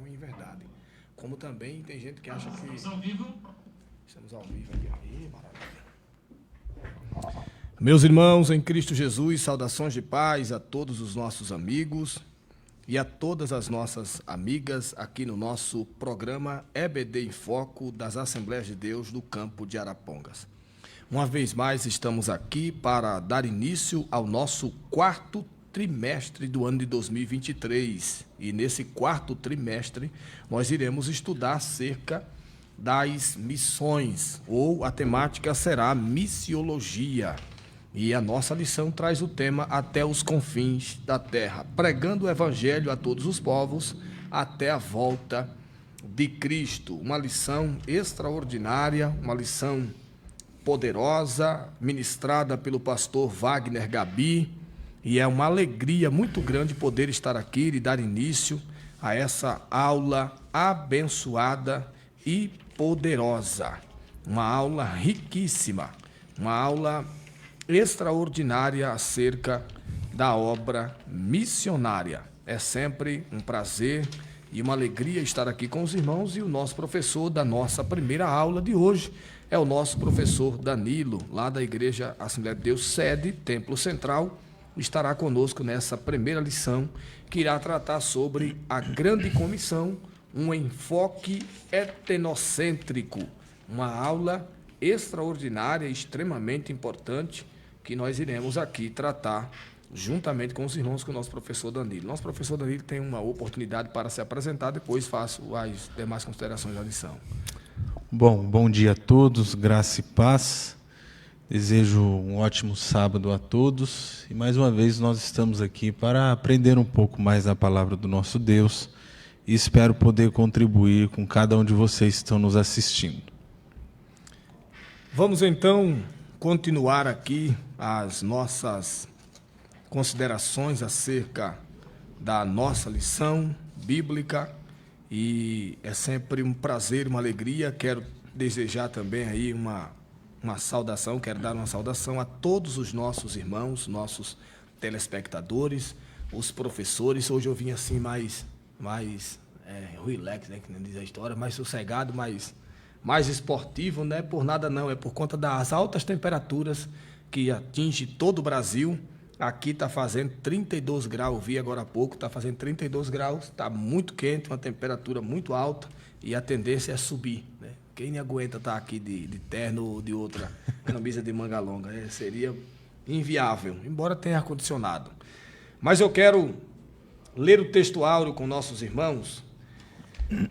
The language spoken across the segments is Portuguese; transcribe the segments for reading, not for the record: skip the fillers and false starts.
uma inverdade. Como também tem gente que acha que... Estamos ao vivo. Estamos ao vivo aqui. Aí, maravilha. Meus irmãos em Cristo Jesus, saudações de paz a todos os nossos amigos e a todas as nossas amigas aqui no nosso programa EBD em Foco das Assembleias de Deus do campo de Arapongas. Uma vez mais estamos aqui para dar início ao nosso quarto trimestre do ano de 2023. E nesse quarto trimestre nós iremos estudar acerca das missões, ou a temática será missiologia. E a nossa lição traz o tema até os confins da terra, pregando o evangelho a todos os povos até a volta de Cristo. Uma lição extraordinária, uma lição poderosa, ministrada pelo pastor Wagner Gabi, e é uma alegria muito grande poder estar aqui e dar início a essa aula abençoada e poderosa. Uma aula riquíssima, uma aula extraordinária acerca da obra missionária. É sempre um prazer e uma alegria estar aqui com os irmãos, e o nosso professor da nossa primeira aula de hoje é o nosso professor Danilo, lá da Igreja Assembleia de Deus, sede Templo Central, estará conosco nessa primeira lição, que irá tratar sobre a grande comissão, um enfoque etnocêntrico, uma aula extraordinária, extremamente importante, que nós iremos aqui tratar juntamente com os irmãos, com o nosso professor Danilo. Nosso professor Danilo tem uma oportunidade para se apresentar, depois faço as demais considerações da lição. Bom dia a todos, graça e paz. Desejo um ótimo sábado a todos. E mais uma vez nós estamos aqui para aprender um pouco mais da palavra do nosso Deus, e espero poder contribuir com cada um de vocês que estão nos assistindo. Vamos então continuar aqui as nossas considerações acerca da nossa lição bíblica, e é sempre um prazer, uma alegria. Quero desejar também aí uma saudação, quero dar uma saudação a todos os nossos irmãos, nossos telespectadores, os professores. Hoje eu vim assim mais relax, né, que nem diz a história, mais sossegado, mais esportivo, né? Por nada não, é por conta das altas temperaturas que atinge todo o Brasil. Aqui está fazendo 32 graus, eu vi agora há pouco, está fazendo 32 graus, está muito quente, uma temperatura muito alta, e a tendência é subir, né? Quem aguenta estar aqui de terno ou de outra camisa de manga longa? Seria inviável, embora tenha ar-condicionado. Mas eu quero ler o texto áureo com nossos irmãos.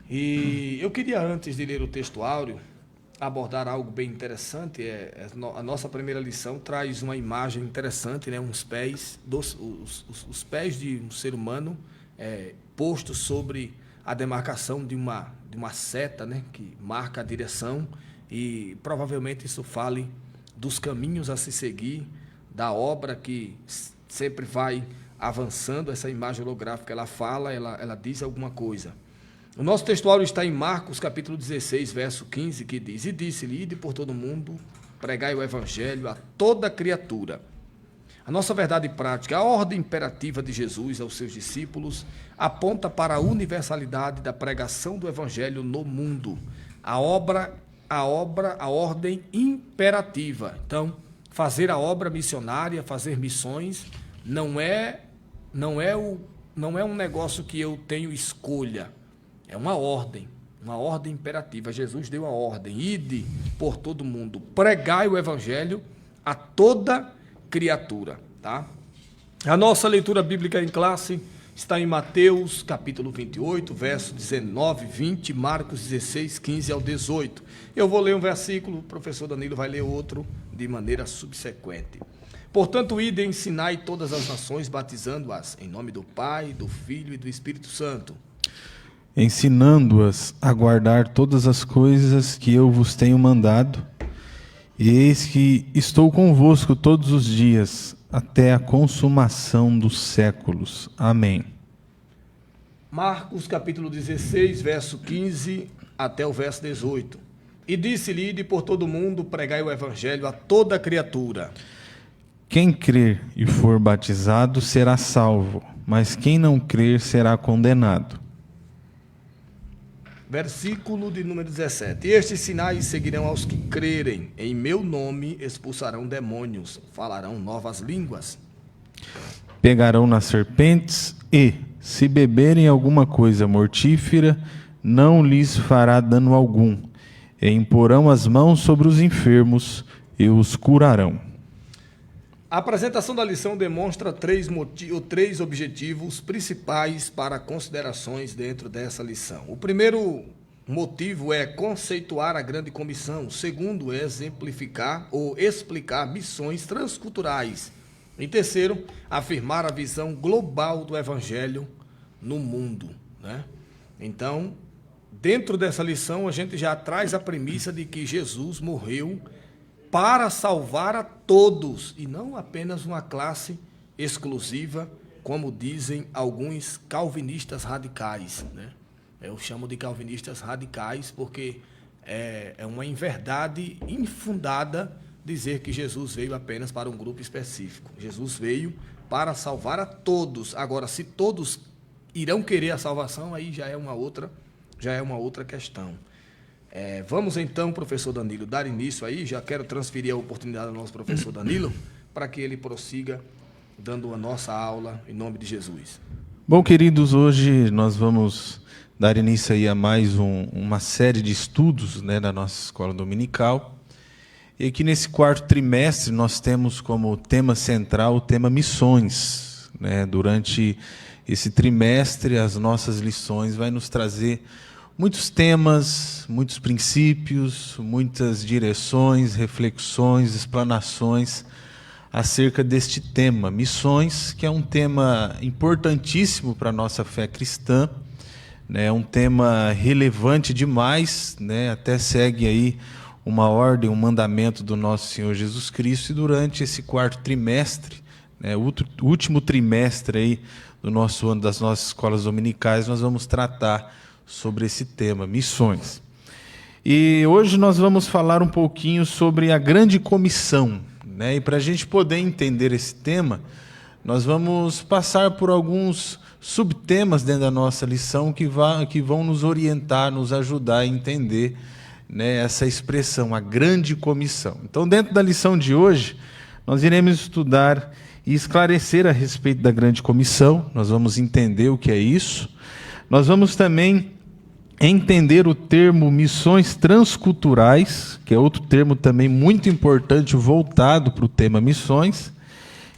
E eu queria, antes de ler o texto áureo, abordar algo bem interessante. A nossa primeira lição traz uma imagem interessante, né? Os pés de um ser humano postos sobre a demarcação de uma seta, né? Que marca a direção, e provavelmente isso fale dos caminhos a se seguir, da obra que sempre vai avançando. Essa imagem holográfica, ela diz alguma coisa. O nosso textuário está em Marcos, capítulo 16, verso 15, que diz: E disse-lhe, ide por todo mundo, pregai o evangelho a toda criatura. A nossa verdade prática, a ordem imperativa de Jesus aos seus discípulos, aponta para a universalidade da pregação do evangelho no mundo. A ordem imperativa. Então, fazer a obra missionária, fazer missões, não é um negócio que eu tenho escolha. É uma ordem imperativa. Jesus deu a ordem: ide por todo mundo, pregai o evangelho a toda criatura, tá? A nossa leitura bíblica em classe está em Mateus, capítulo 28, verso 19, 20, Marcos 16, 15 ao 18. Eu vou ler um versículo, o professor Danilo vai ler outro de maneira subsequente. Portanto, ide e ensinai todas as nações, batizando-as em nome do Pai, do Filho e do Espírito Santo, ensinando-as a guardar todas as coisas que eu vos tenho mandado, e eis que estou convosco todos os dias, até a consumação dos séculos. Amém. Marcos capítulo 16, verso 15 até o verso 18. E disse-lhe, ide por todo mundo, pregai o evangelho a toda criatura. Quem crer e for batizado será salvo, mas quem não crer será condenado. Versículo de número 17. Estes sinais seguirão aos que crerem. Em meu nome expulsarão demônios, falarão novas línguas. Pegarão nas serpentes e, se beberem alguma coisa mortífera, não lhes fará dano algum. E imporão as mãos sobre os enfermos e os curarão. A apresentação da lição demonstra três objetivos principais para considerações dentro dessa lição. O primeiro motivo é conceituar a grande comissão. O segundo é exemplificar ou explicar missões transculturais. Em terceiro, afirmar a visão global do evangelho no mundo, né? Então, dentro dessa lição, a gente já traz a premissa de que Jesus morreu para salvar a todos, e não apenas uma classe exclusiva, como dizem alguns calvinistas radicais, né? Eu chamo de calvinistas radicais porque é uma inverdade infundada dizer que Jesus veio apenas para um grupo específico. Jesus veio para salvar a todos. Agora, se todos irão querer a salvação, aí já é uma outra questão. Vamos então, professor Danilo, dar início aí. Já quero transferir a oportunidade ao nosso professor Danilo para que ele prossiga dando a nossa aula em nome de Jesus. Bom, queridos, hoje nós vamos dar início aí a mais uma série de estudos, né, da nossa escola dominical. E aqui nesse quarto trimestre nós temos como tema central o tema missões, né? Durante esse trimestre as nossas lições vai nos trazer muitos temas, muitos princípios, muitas direções, reflexões, explanações acerca deste tema, missões, que é um tema importantíssimo para a nossa fé cristã, né? É um tema relevante demais, né? Até segue aí uma ordem, um mandamento do nosso Senhor Jesus Cristo, e durante esse quarto trimestre, né, o último trimestre aí do nosso ano das nossas escolas dominicais, nós vamos tratar sobre esse tema, missões. E hoje nós vamos falar um pouquinho sobre a grande comissão, né? E para a gente poder entender esse tema, nós vamos passar por alguns subtemas dentro da nossa lição que vão nos orientar, nos ajudar a entender, né, essa expressão, a grande comissão. Então, dentro da lição de hoje, nós iremos estudar e esclarecer a respeito da grande comissão. Nós vamos entender o que é isso. Nós vamos também entender o termo missões transculturais, que é outro termo também muito importante voltado para o tema missões.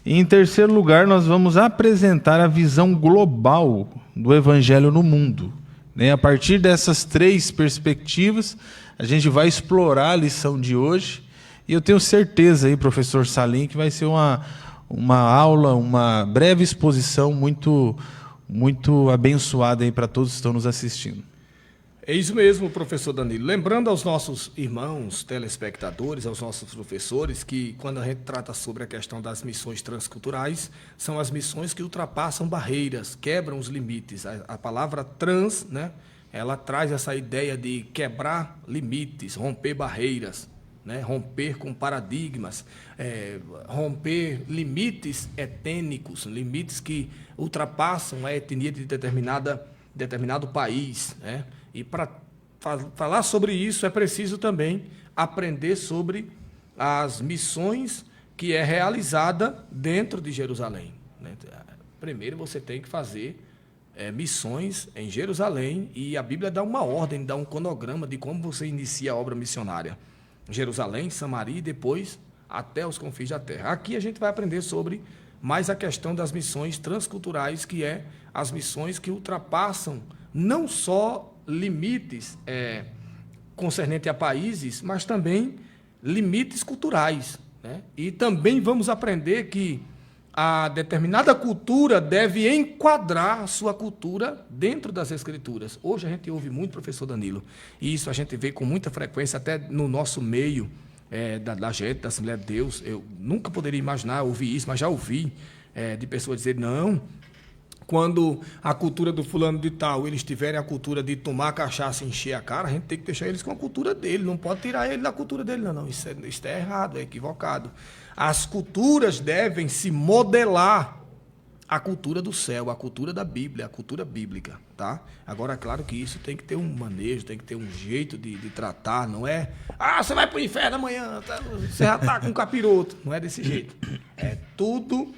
E, em terceiro lugar, nós vamos apresentar a visão global do evangelho no mundo, né? A partir dessas três perspectivas, a gente vai explorar a lição de hoje, e eu tenho certeza aí, professor Salim, que vai ser uma aula, uma breve exposição muito, muito abençoada aí para todos que estão nos assistindo. É isso mesmo, professor Danilo. Lembrando aos nossos irmãos telespectadores, aos nossos professores, que quando a gente trata sobre a questão das missões transculturais, são as missões que ultrapassam barreiras, quebram os limites. A palavra trans, né, ela traz essa ideia de quebrar limites, romper barreiras, né, romper com paradigmas, romper limites etênicos, limites que ultrapassam a etnia de determinado país, né? E para falar sobre isso é preciso também aprender sobre as missões que é realizada dentro de Jerusalém, né? Primeiro você tem que fazer missões em Jerusalém, e a Bíblia dá uma ordem, dá um cronograma de como você inicia a obra missionária. Jerusalém, Samaria e depois até os confins da terra. Aqui a gente vai aprender sobre mais a questão das missões transculturais, que é as missões que ultrapassam não só limites concernente a países, mas também limites culturais, né? E também vamos aprender que a determinada cultura deve enquadrar a sua cultura dentro das Escrituras. Hoje a gente ouve muito, professor Danilo, e isso a gente vê com muita frequência até no nosso meio, da gente, da Assembleia de Deus. Eu nunca poderia imaginar ouvir isso, mas já ouvi de pessoas dizer, não, quando a cultura do fulano de tal, eles tiverem a cultura de tomar cachaça e encher a cara, a gente tem que deixar eles com a cultura dele, não pode tirar ele da cultura dele, não. Isso é errado, é equivocado. As culturas devem se modelar a cultura do céu, a cultura da Bíblia, a cultura bíblica, tá? Agora, é claro que isso tem que ter um manejo, tem que ter um jeito de tratar, não é... você vai pro inferno amanhã, tá? Você já tá com um capiroto. Não é desse jeito. É tudo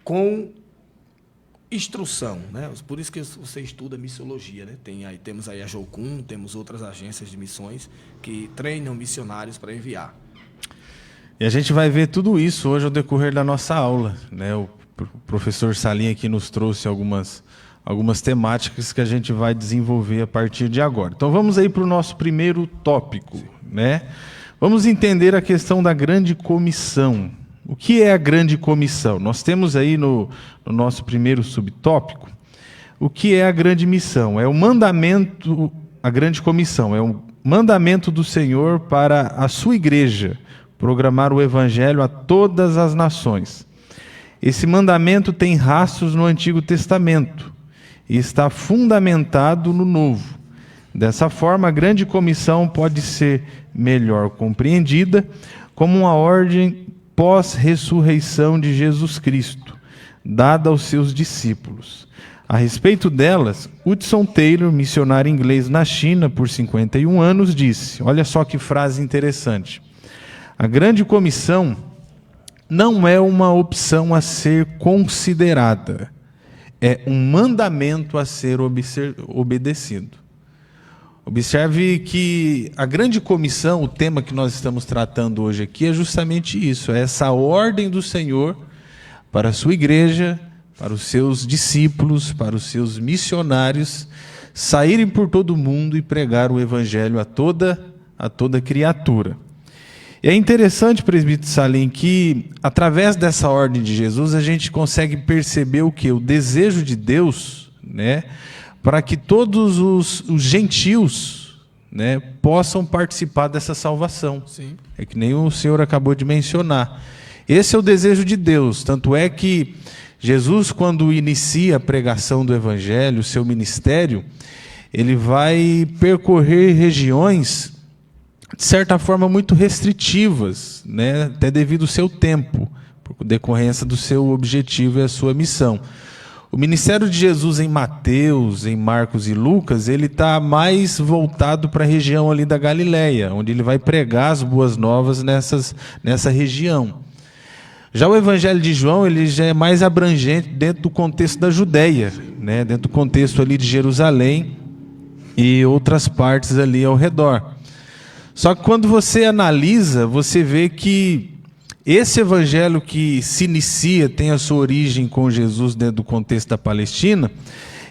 com instrução, né? Por isso que você estuda missiologia, né? Temos aí a Jocum, temos outras agências de missões que treinam missionários para enviar. E a gente vai ver tudo isso hoje ao decorrer da nossa aula, né? O professor Salim aqui nos trouxe algumas temáticas que a gente vai desenvolver a partir de agora. Então vamos aí para o nosso primeiro tópico, né? Vamos entender a questão da grande comissão. O que é a grande comissão? Nós temos aí no nosso primeiro subtópico o que é a grande missão. É o mandamento, a grande comissão, é o mandamento do Senhor para a sua igreja, programar o evangelho a todas as nações. Esse mandamento tem rastros no Antigo Testamento e está fundamentado no Novo. Dessa forma, a grande comissão pode ser melhor compreendida como uma ordem pós-ressurreição de Jesus Cristo, dada aos seus discípulos. A respeito delas, Hudson Taylor, missionário inglês na China por 51 anos, disse, olha só que frase interessante, a grande comissão não é uma opção a ser considerada, é um mandamento a ser obedecido. Observe que a grande comissão, o tema que nós estamos tratando hoje aqui, é justamente isso, é essa ordem do Senhor para a sua igreja, para os seus discípulos, para os seus missionários, saírem por todo o mundo e pregar o evangelho a toda criatura. E é interessante, presbítero Salim, que através dessa ordem de Jesus a gente consegue perceber o quê? O desejo de Deus, né, para que todos os gentios, né, possam participar dessa salvação. Sim. É que nem o senhor acabou de mencionar. Esse é o desejo de Deus, tanto é que Jesus, quando inicia a pregação do evangelho, o seu ministério, ele vai percorrer regiões de certa forma muito restritivas, né, até devido ao seu tempo, por decorrência do seu objetivo e a sua missão. O ministério de Jesus em Mateus, em Marcos e Lucas, ele está mais voltado para a região ali da Galileia, onde ele vai pregar as boas novas nessa região. Já o evangelho de João, ele já é mais abrangente dentro do contexto da Judéia, né, dentro do contexto ali de Jerusalém e outras partes ali ao redor. Só que quando você analisa, você vê que esse evangelho que se inicia, tem a sua origem com Jesus dentro do contexto da Palestina,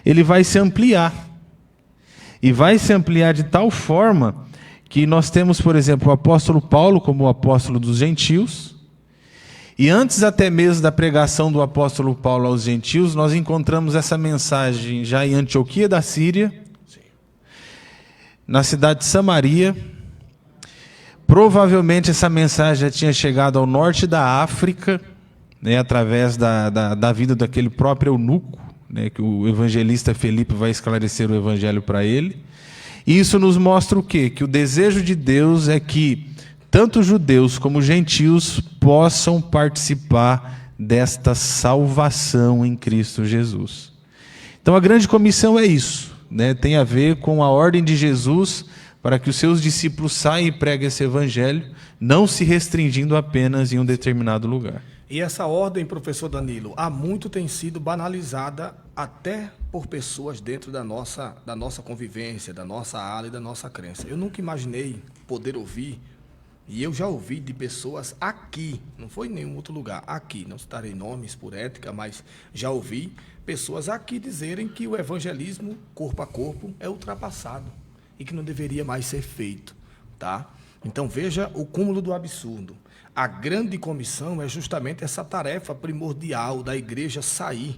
ele vai se ampliar. E vai se ampliar de tal forma que nós temos, por exemplo, o apóstolo Paulo como o apóstolo dos gentios. E antes até mesmo da pregação do apóstolo Paulo aos gentios, nós encontramos essa mensagem já em Antioquia da Síria, na cidade de Samaria. Provavelmente essa mensagem já tinha chegado ao norte da África, né, através da vida daquele próprio eunuco, né, que o evangelista Felipe vai esclarecer o evangelho para ele. E isso nos mostra o quê? Que o desejo de Deus é que tanto judeus como gentios possam participar desta salvação em Cristo Jesus. Então a grande comissão é isso, né, tem a ver com a ordem de Jesus para que os seus discípulos saiam e preguem esse evangelho, não se restringindo apenas em um determinado lugar. E essa ordem, professor Danilo, há muito tem sido banalizada até por pessoas dentro da nossa convivência, da nossa ala e da nossa crença. Eu nunca imaginei poder ouvir, e eu já ouvi de pessoas aqui, não foi em nenhum outro lugar, aqui, não citarei nomes por ética, mas já ouvi pessoas aqui dizerem que o evangelismo corpo a corpo é ultrapassado e que não deveria mais ser feito, tá? Então veja o cúmulo do absurdo. A grande comissão é justamente essa tarefa primordial da igreja sair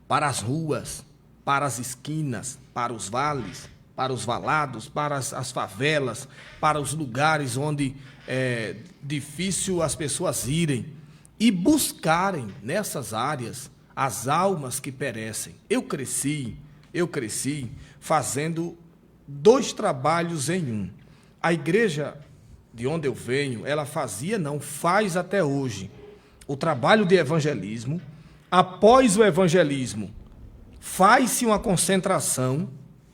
para as ruas, para as esquinas, para os vales, para os valados, para as favelas, para os lugares onde é difícil as pessoas irem e buscarem nessas áreas as almas que perecem. Eu cresci fazendo 2 trabalhos em um. A igreja de onde eu venho, ela faz até hoje o trabalho de evangelismo, após o evangelismo, faz-se uma concentração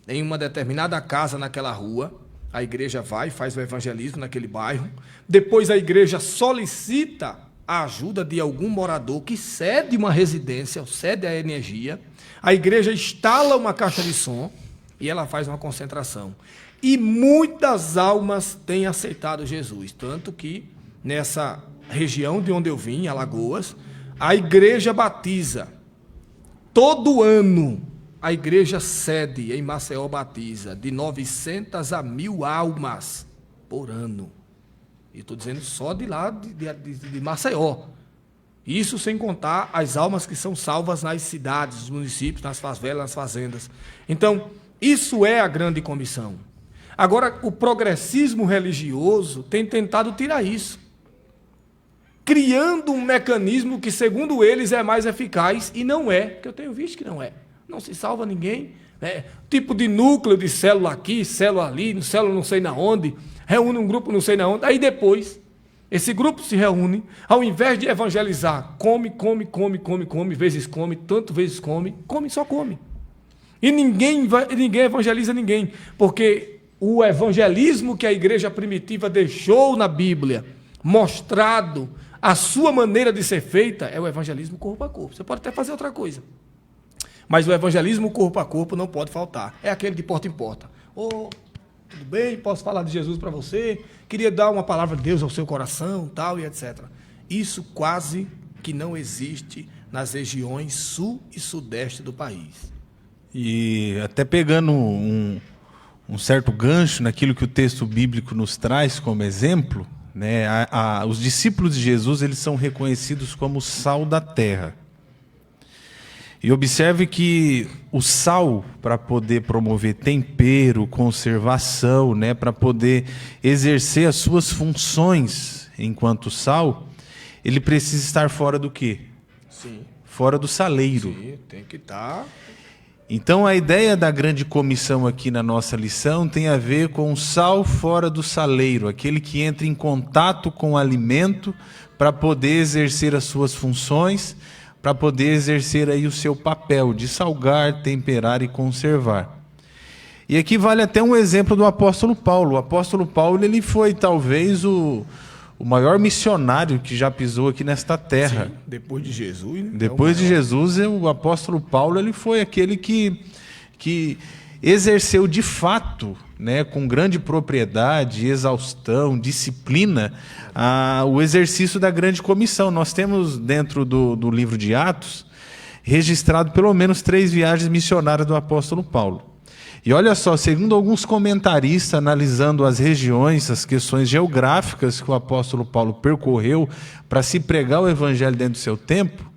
em uma determinada casa naquela rua, a igreja vai, faz o evangelismo naquele bairro, depois a igreja solicita a ajuda de algum morador que cede uma residência, cede a energia, a igreja instala uma caixa de som e ela faz uma concentração. E muitas almas têm aceitado Jesus, tanto que nessa região de onde eu vim, Alagoas, a igreja batiza. Todo ano, a igreja sede em Maceió batiza de 900 a 1.000 almas por ano. E estou dizendo só de lá, de Maceió. Isso sem contar as almas que são salvas nas cidades, nos municípios, nas favelas, nas fazendas. Então, isso é a grande comissão. Agora, o progressismo religioso tem tentado tirar isso, criando um mecanismo que, segundo eles, é mais eficaz, e não é, que eu tenho visto que não é. Não se salva ninguém, né? Tipo de núcleo de célula aqui, célula ali, célula não sei na onde, reúne um grupo não sei na onde, aí depois, esse grupo se reúne, ao invés de evangelizar, come, vezes come, tanto vezes come, só come. E ninguém evangeliza ninguém, porque o evangelismo que a igreja primitiva deixou na Bíblia, mostrado a sua maneira de ser feita, é o evangelismo corpo a corpo. Você pode até fazer outra coisa, mas o evangelismo corpo a corpo não pode faltar. É aquele de porta em porta. Ô, tudo bem? Posso falar de Jesus para você? Queria dar uma palavra de Deus ao seu coração, tal e etc. Isso quase que não existe nas regiões sul e sudeste do país. E até pegando um certo gancho naquilo que o texto bíblico nos traz como exemplo, né? Os discípulos de Jesus, eles são reconhecidos como sal da terra. E observe que o sal, para poder promover tempero, conservação, né, para poder exercer as suas funções enquanto sal, ele precisa estar fora do quê? Sim. Fora do saleiro. Sim, tem que estar. Então a ideia da grande comissão aqui na nossa lição tem a ver com o sal fora do saleiro, aquele que entra em contato com o alimento para poder exercer as suas funções, para poder exercer aí o seu papel de salgar, temperar e conservar. E aqui vale até um exemplo do apóstolo Paulo. O apóstolo Paulo, ele foi talvez o maior missionário que já pisou aqui nesta terra. Sim, depois de Jesus. Né? Depois de Jesus, o apóstolo Paulo, ele foi aquele que exerceu de fato, né, com grande propriedade, exaustão, disciplina, o exercício da grande comissão. Nós temos dentro do livro de Atos, registrado pelo menos 3 viagens missionárias do apóstolo Paulo. E olha só, segundo alguns comentaristas, analisando as regiões, as questões geográficas que o apóstolo Paulo percorreu para se pregar o evangelho dentro do seu tempo,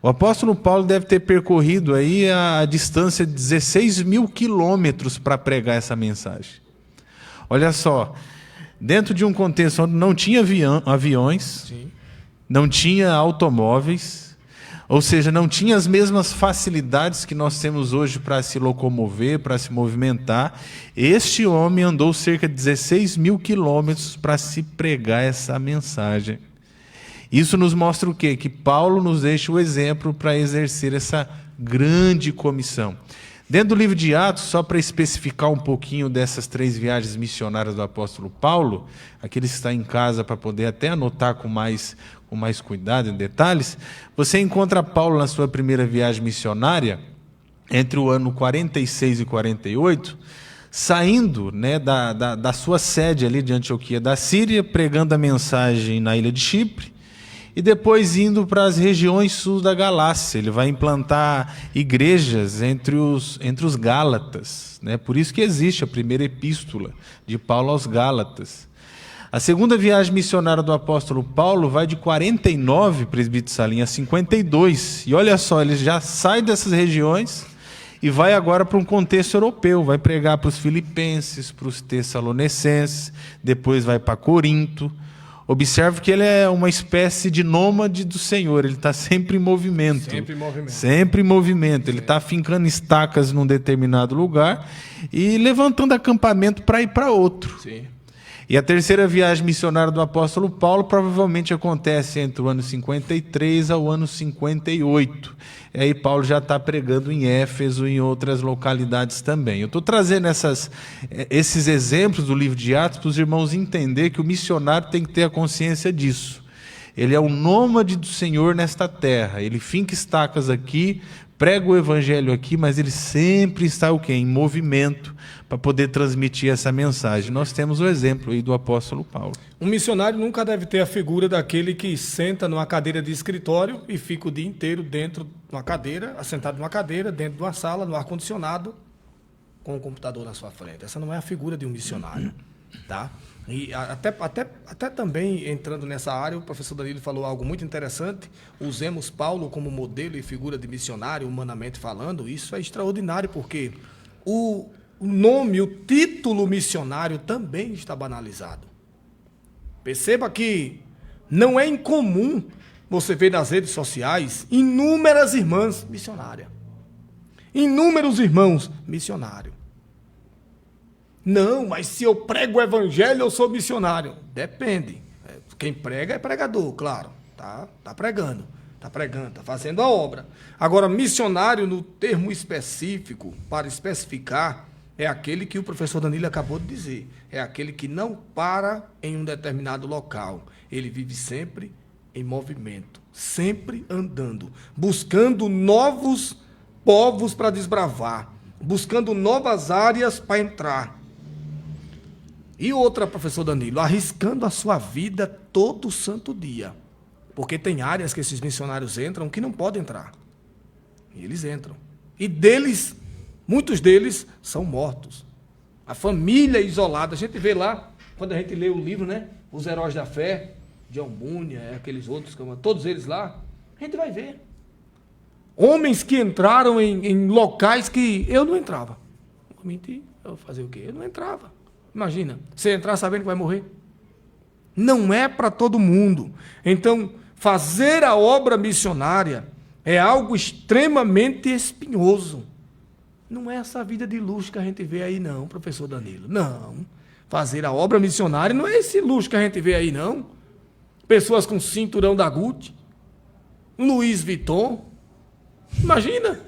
o apóstolo Paulo deve ter percorrido aí a distância de 16.000 quilômetros para pregar essa mensagem. Olha só, dentro de um contexto onde não tinha aviões, Sim. não tinha automóveis, ou seja, não tinha as mesmas facilidades que nós temos hoje para se locomover, para se movimentar. Este homem andou cerca de 16.000 quilômetros para se pregar essa mensagem. Isso nos mostra o quê? Que Paulo nos deixa o exemplo para exercer essa grande comissão. Dentro do livro de Atos, só para especificar um pouquinho dessas 3 viagens missionárias do apóstolo Paulo, aqueles que estão em casa para poder até anotar com mais cuidado em detalhes, você encontra Paulo na sua primeira viagem missionária, entre o ano 46 e 48, saindo, né, da sua sede ali de Antioquia da Síria, pregando a mensagem na ilha de Chipre, e depois indo para as regiões sul da Galácia. Ele vai implantar igrejas entre os Gálatas, né? Por isso que existe a primeira epístola de Paulo aos Gálatas. A segunda viagem missionária do apóstolo Paulo vai de 49, presbítero Salim, a 52. E olha só, ele já sai dessas regiões e vai agora para um contexto europeu. Vai pregar para os filipenses, para os tessalonicenses, depois vai para Corinto. Observe que ele é uma espécie de nômade do Senhor, ele está sempre em movimento. Sempre em movimento. Sempre em movimento. Ele está fincando estacas num determinado lugar e levantando acampamento para ir para outro. Sim. E a terceira viagem missionária do apóstolo Paulo provavelmente acontece entre o ano 53 ao ano 58. E aí Paulo já está pregando em Éfeso e em outras localidades também. Eu estou trazendo esses exemplos do livro de Atos para os irmãos entenderem que o missionário tem que ter a consciência disso. Ele é o nômade do Senhor nesta terra. Ele finca estacas aqui, prega o evangelho aqui, mas ele sempre está o quê? Em movimento para poder transmitir essa mensagem. Nós temos o exemplo aí do apóstolo Paulo. Um missionário nunca deve ter a figura daquele que senta numa cadeira de escritório e fica o dia inteiro dentro de uma cadeira, assentado numa cadeira, dentro de uma sala, no ar-condicionado, com o computador na sua frente. Essa não é a figura de um missionário, tá? E até também, entrando nessa área, o professor Danilo falou algo muito interessante. Usemos Paulo como modelo e figura de missionário, humanamente falando. Isso é extraordinário, porque o nome, o título missionário também está banalizado. Perceba que não é incomum você ver nas redes sociais inúmeras irmãs missionárias. Inúmeros irmãos missionários. Não, mas se eu prego o evangelho, eu sou missionário. Depende. Quem prega é pregador, claro. Tá pregando, está fazendo a obra. Agora, missionário, no termo específico, para especificar, é aquele que o professor Danilo acabou de dizer. É aquele que não para em um determinado local. Ele vive sempre em movimento, sempre andando, buscando novos povos para desbravar, buscando novas áreas para entrar. E outra, professor Danilo, arriscando a sua vida todo santo dia. Porque tem áreas que esses missionários entram que não podem entrar. E eles entram. E deles, muitos deles são mortos. A família isolada, a gente vê lá, quando a gente lê o livro, né? Os Heróis da Fé, de Albúnia, aqueles outros, todos eles lá, a gente vai ver. Homens que entraram em locais que eu não entrava. Vou mentir, eu vou fazer o quê? Eu não entrava. Imagina, você entrar sabendo que vai morrer. Não é para todo mundo. Então, fazer a obra missionária é algo extremamente espinhoso. Não é essa vida de luxo que a gente vê aí não, professor Danilo. Não. Fazer a obra missionária não é esse luxo que a gente vê aí não. Pessoas com cinturão da Gucci, Louis Vuitton. Imagina.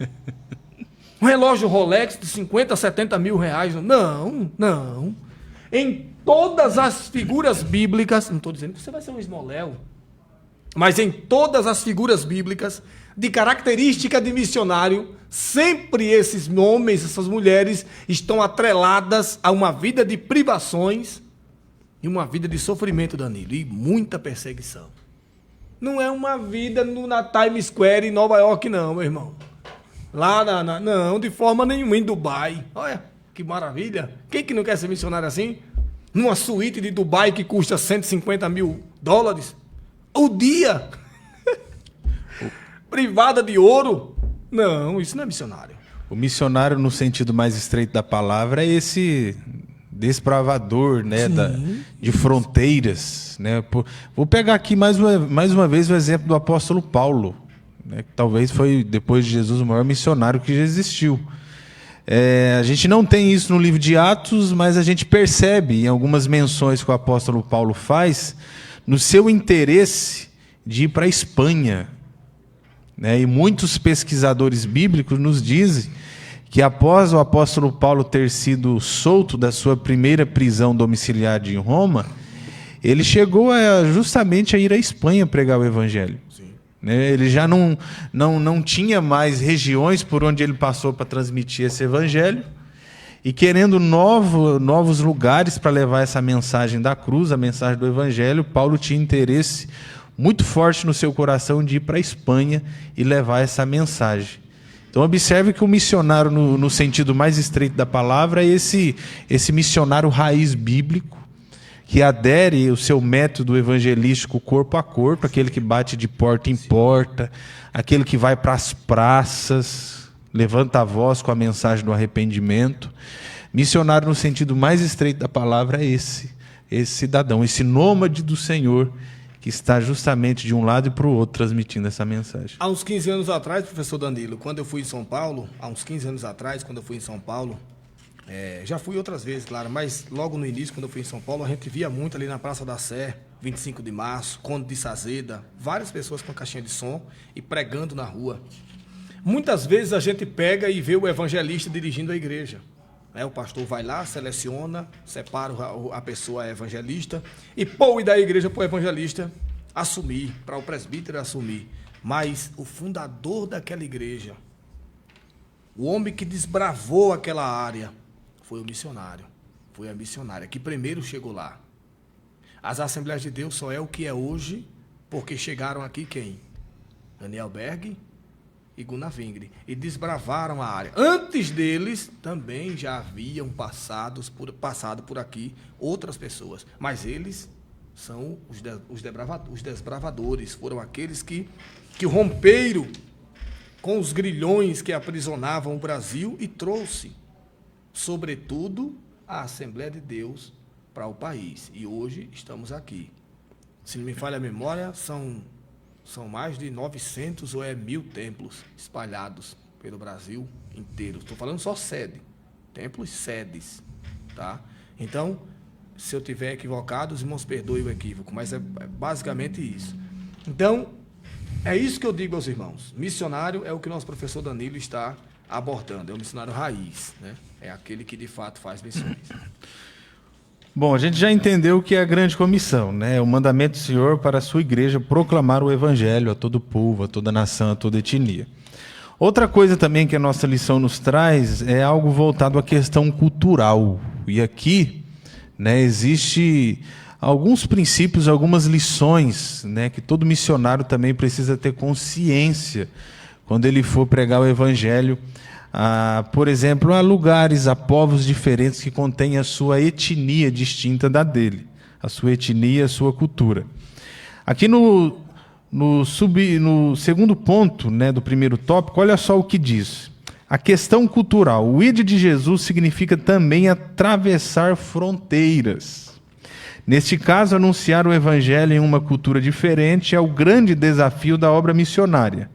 Um relógio Rolex de 50, 70 mil reais. Não. Em todas as figuras bíblicas, não estou dizendo que você vai ser um esmoléu, mas em todas as figuras bíblicas, de característica de missionário, sempre esses homens, essas mulheres, estão atreladas a uma vida de privações e uma vida de sofrimento, Danilo, e muita perseguição. Não é uma vida na Times Square em Nova York, não, meu irmão. Lá não, de forma nenhuma, em Dubai. Olha, que maravilha. Quem que não quer ser missionário assim? Numa suíte de Dubai que custa $150 mil o dia. Privada de ouro. Não, isso não é missionário. O missionário, no sentido mais estreito da palavra, é esse desbravador, né, de fronteiras. Né? Vou pegar aqui mais uma vez o exemplo do apóstolo Paulo, né, que talvez foi, depois de Jesus, o maior missionário que já existiu. A gente não tem isso no livro de Atos, mas a gente percebe em algumas menções que o apóstolo Paulo faz no seu interesse de ir para a Espanha. Né? E muitos pesquisadores bíblicos nos dizem que após o apóstolo Paulo ter sido solto da sua primeira prisão domiciliar em Roma, ele chegou justamente a ir à Espanha pregar o evangelho. Ele já não tinha mais regiões por onde ele passou para transmitir esse evangelho, e querendo novos lugares para levar essa mensagem da cruz, a mensagem do evangelho, Paulo tinha interesse muito forte no seu coração de ir para a Espanha e levar essa mensagem. Então observe que o missionário, no sentido mais estreito da palavra, é esse missionário raiz bíblico, que adere o seu método evangelístico corpo a corpo, aquele que bate de porta em porta, aquele que vai para as praças, levanta a voz com a mensagem do arrependimento. Missionário, no sentido mais estreito da palavra, é esse cidadão, esse nômade do Senhor, que está justamente de um lado e para o outro transmitindo essa mensagem. Há uns 15 anos atrás, professor Danilo, quando eu fui em São Paulo, Já fui outras vezes, claro, mas logo no início, quando eu fui em São Paulo, a gente via muito ali na Praça da Sé, 25 de março, Conde de Sazeda, várias pessoas com caixinha de som e pregando na rua. Muitas vezes a gente pega e vê o evangelista dirigindo a igreja. O pastor vai lá, seleciona, separa a pessoa evangelista e põe da igreja para o evangelista assumir, para o presbítero assumir. Mas o fundador daquela igreja, o homem que desbravou aquela área, foi o missionário, foi a missionária que primeiro chegou lá. As Assembleias de Deus só é o que é hoje, porque chegaram aqui quem? Daniel Berg e Gunnar Vingre, e desbravaram a área. Antes deles, também já haviam passado por aqui outras pessoas, mas eles são os desbravadores, foram aqueles que romperam com os grilhões que aprisionavam o Brasil e trouxe, sobretudo, a Assembleia de Deus para o país. E hoje estamos aqui. Se não me falha a memória, são mais de 900 ou 1.000 templos espalhados pelo Brasil inteiro. Estou falando só sede, templos sedes, tá? Então, se eu tiver equivocado, os irmãos perdoem o equívoco, mas é basicamente isso. Então, é isso que eu digo aos irmãos. Missionário é o que o nosso professor Danilo está abordando, é o missionário raiz, né? É aquele que de fato faz missões. Bom, a gente já entendeu o que é a grande comissão, né? O mandamento do Senhor para a sua igreja proclamar o evangelho a todo povo, a toda nação, a toda etnia. Outra coisa também que a nossa lição nos traz é algo voltado à questão cultural. E aqui, né, existe alguns princípios, algumas lições, né, que todo missionário também precisa ter consciência quando ele for pregar o evangelho, por exemplo, a lugares, a povos diferentes que contêm a sua etnia distinta da dele, a sua etnia, a sua cultura. Aqui no segundo ponto, né, do primeiro tópico, olha só o que diz. A questão cultural. O ide de Jesus significa também atravessar fronteiras. Neste caso, anunciar o evangelho em uma cultura diferente é o grande desafio da obra missionária.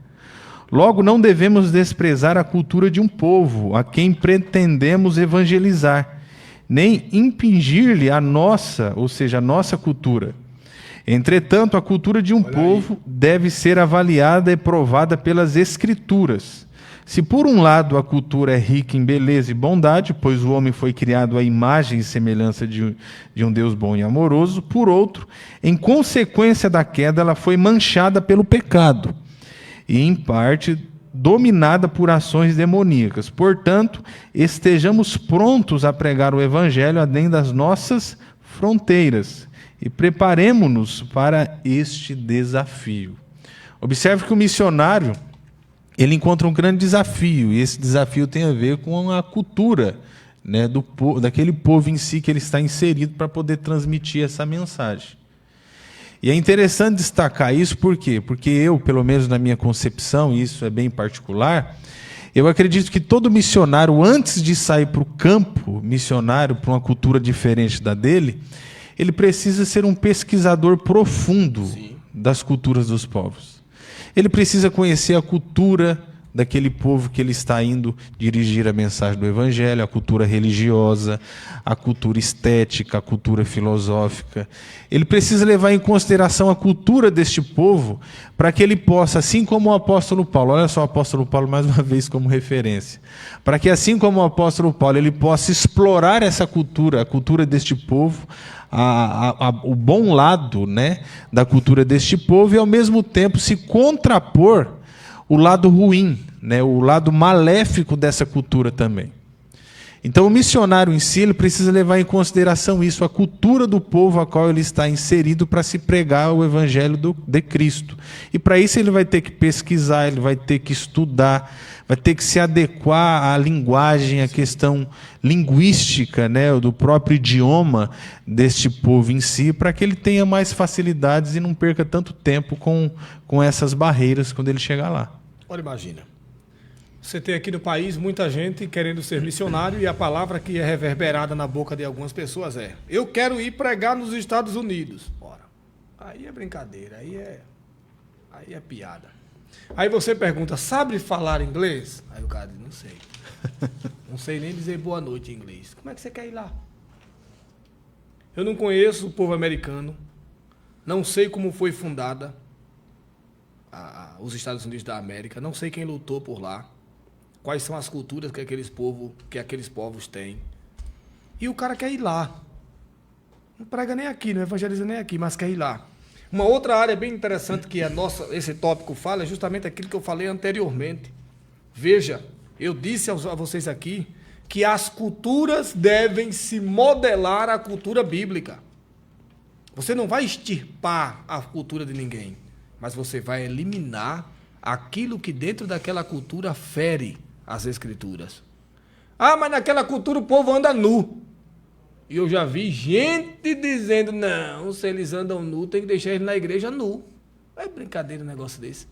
Logo, não devemos desprezar a cultura de um povo a quem pretendemos evangelizar, nem impingir-lhe a nossa, ou seja, a nossa cultura. Entretanto, a cultura de um povo deve ser avaliada e provada pelas Escrituras. Se, por um lado, a cultura é rica em beleza e bondade, pois o homem foi criado à imagem e semelhança de um Deus bom e amoroso, por outro, em consequência da queda, ela foi manchada pelo pecado e, em parte, dominada por ações demoníacas. Portanto, estejamos prontos a pregar o Evangelho além das nossas fronteiras e preparemo-nos para este desafio. Observe que o missionário ele encontra um grande desafio, e esse desafio tem a ver com a cultura, né, daquele povo em si que ele está inserido para poder transmitir essa mensagem. E é interessante destacar isso, por quê? Porque eu, pelo menos na minha concepção, e isso é bem particular, eu acredito que todo missionário, antes de sair para o campo missionário, para uma cultura diferente da dele, ele precisa ser um pesquisador profundo das culturas dos povos. Ele precisa conhecer a cultura daquele povo que ele está indo dirigir a mensagem do Evangelho, a cultura religiosa, a cultura estética, a cultura filosófica. Ele precisa levar em consideração a cultura deste povo para que ele possa, assim como o apóstolo Paulo, olha só o apóstolo Paulo mais uma vez como referência, para que assim como o apóstolo Paulo, ele possa explorar essa cultura, a cultura deste povo, o bom lado, né, da cultura deste povo e ao mesmo tempo se contrapor o lado ruim, né, o lado maléfico dessa cultura também. Então o missionário em si ele precisa levar em consideração isso, a cultura do povo a qual ele está inserido para se pregar o evangelho de Cristo. E para isso ele vai ter que pesquisar, ele vai ter que estudar, vai ter que se adequar à linguagem, à questão linguística, né, do próprio idioma deste povo em si, para que ele tenha mais facilidades e não perca tanto tempo com essas barreiras quando ele chegar lá. Olha, imagina. Você tem aqui no país muita gente querendo ser missionário e a palavra que é reverberada na boca de algumas pessoas é: eu quero ir pregar nos Estados Unidos. Ora, aí é brincadeira, aí é piada. Aí você pergunta: sabe falar inglês? Aí o cara diz: não sei. Não sei nem dizer boa noite em inglês. Como é que você quer ir lá? Eu não conheço o povo americano. Não sei como foi fundada os Estados Unidos da América. Não sei quem lutou por lá. Quais são as culturas que aqueles povos têm. E o cara quer ir lá. Não prega nem aqui, não evangeliza nem aqui, mas quer ir lá. Uma outra área bem interessante que esse tópico fala é justamente aquilo que eu falei anteriormente. Veja, eu disse a vocês aqui que as culturas devem se modelar à cultura bíblica. Você não vai extirpar a cultura de ninguém, mas você vai eliminar aquilo que dentro daquela cultura fere as escrituras. Ah, mas naquela cultura o povo anda nu. E eu já vi gente dizendo, não, se eles andam nu, tem que deixar eles na igreja nu. É brincadeira um negócio desse.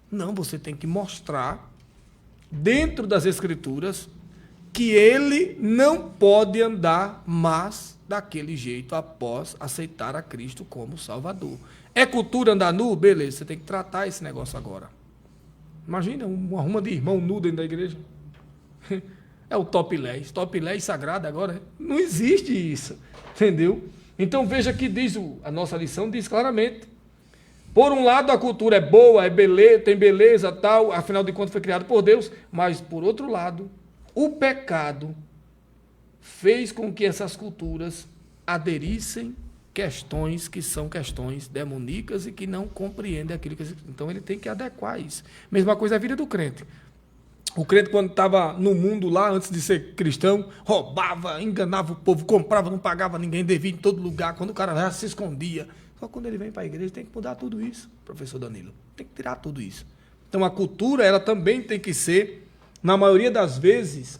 Não, você tem que mostrar dentro das escrituras que ele não pode andar mais daquele jeito após aceitar a Cristo como Salvador. É cultura andar nu? Beleza, você tem que tratar esse negócio agora. Imagina uma arruma de irmão nu dentro da igreja. É o topless sagrado agora. Não existe isso, entendeu? Então veja que diz, a nossa lição diz claramente. Por um lado a cultura é boa, é beleza, tem beleza, tal, afinal de contas foi criado por Deus, mas por outro lado, o pecado fez com que essas culturas aderissem questões que são questões demoníacas e que não compreendem aquilo que... Então ele tem que adequar isso. Mesma coisa é a vida do crente. O crente, quando estava no mundo lá, antes de ser cristão, roubava, enganava o povo, comprava, não pagava ninguém, devia em todo lugar. Quando o cara já se escondia. Só quando ele vem para a igreja tem que mudar tudo isso, professor Danilo. Tem que tirar tudo isso. Então a cultura, ela também tem que ser, na maioria das vezes,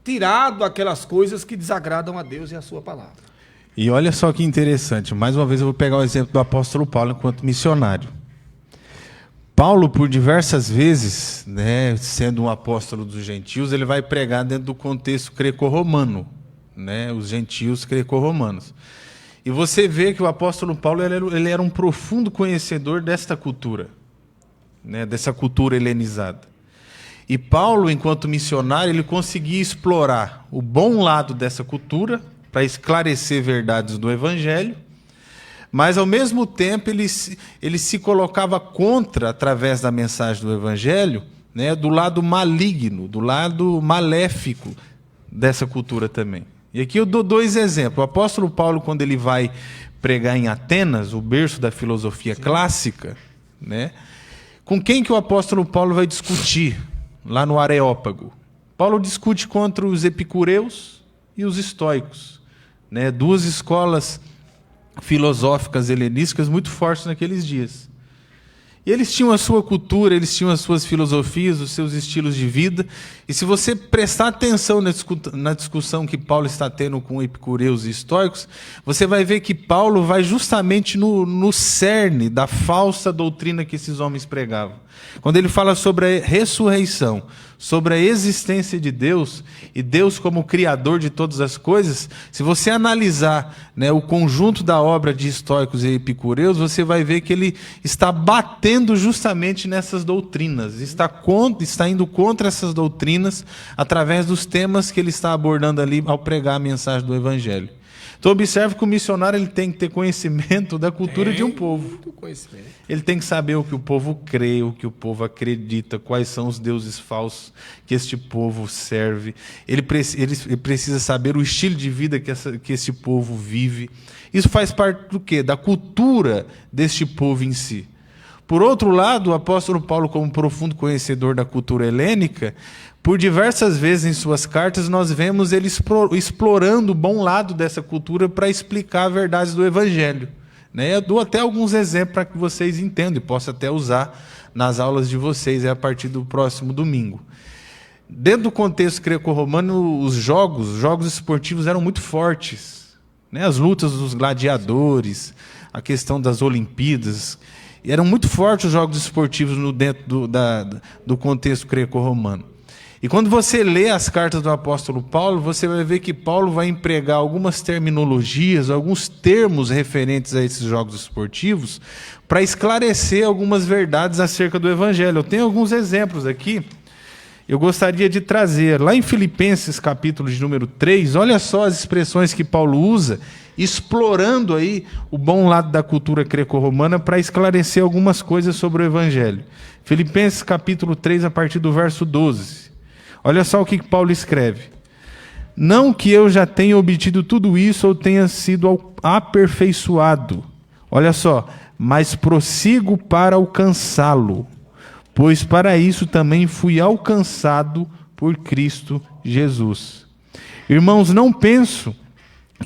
tirado aquelas coisas que desagradam a Deus e a sua palavra. E olha só que interessante, mais uma vez eu vou pegar o exemplo do apóstolo Paulo enquanto missionário. Paulo, por diversas vezes, né, sendo um apóstolo dos gentios, ele vai pregar dentro do contexto greco-romano, né, os gentios greco-romanos. E você vê que o apóstolo Paulo ele era um profundo conhecedor desta cultura, né, dessa cultura helenizada. E Paulo, enquanto missionário, ele conseguia explorar o bom lado dessa cultura para esclarecer verdades do evangelho, mas, ao mesmo tempo, ele se colocava contra, através da mensagem do evangelho, né, do lado maligno, do lado maléfico dessa cultura também. E aqui eu dou dois exemplos. O apóstolo Paulo, quando ele vai pregar em Atenas, o berço da filosofia clássica, né, com quem que o apóstolo Paulo vai discutir? Lá no Areópago. Paulo discute contra os epicureus e os estoicos, né, duas escolas filosóficas helenísticas muito fortes naqueles dias. E eles tinham a sua cultura, eles tinham as suas filosofias, os seus estilos de vida. E se você prestar atenção na discussão que Paulo está tendo com epicureus e estoicos, você vai ver que Paulo vai justamente no cerne da falsa doutrina que esses homens pregavam. Quando ele fala sobre a ressurreição, sobre a existência de Deus, e Deus como criador de todas as coisas, se você analisar, né, o conjunto da obra de estoicos e epicureus, você vai ver que ele está batendo justamente nessas doutrinas, está indo contra essas doutrinas através dos temas que ele está abordando ali ao pregar a mensagem do Evangelho. Então observe que o missionário ele tem que ter conhecimento da cultura de um povo. Muito conhecimento. Ele tem que saber o que o povo crê, o que o povo acredita, quais são os deuses falsos que este povo serve. Ele precisa saber o estilo de vida que esse povo vive. Isso faz parte do quê? Da cultura deste povo em si. Por outro lado, o apóstolo Paulo, como profundo conhecedor da cultura helênica, por diversas vezes em suas cartas nós vemos ele explorando o bom lado dessa cultura para explicar as verdades do Evangelho. Eu dou até alguns exemplos para que vocês entendam e posso até usar nas aulas de vocês a partir do próximo domingo. Dentro do contexto greco-romano, os jogos esportivos eram muito fortes. As lutas dos gladiadores, a questão das Olimpíadas, eram muito fortes os jogos esportivos dentro do contexto greco-romano. E quando você lê as cartas do apóstolo Paulo, você vai ver que Paulo vai empregar algumas terminologias, alguns termos referentes a esses jogos esportivos, para esclarecer algumas verdades acerca do Evangelho. Eu tenho alguns exemplos aqui, eu gostaria de trazer, lá em Filipenses, capítulo de número 3, olha só as expressões que Paulo usa, explorando aí o bom lado da cultura greco-romana para esclarecer algumas coisas sobre o Evangelho. Filipenses, capítulo 3, a partir do verso 12. Olha só o que Paulo escreve. Não que eu já tenha obtido tudo isso ou tenha sido aperfeiçoado. Olha só, mas prossigo para alcançá-lo, pois para isso também fui alcançado por Cristo Jesus. Irmãos, não penso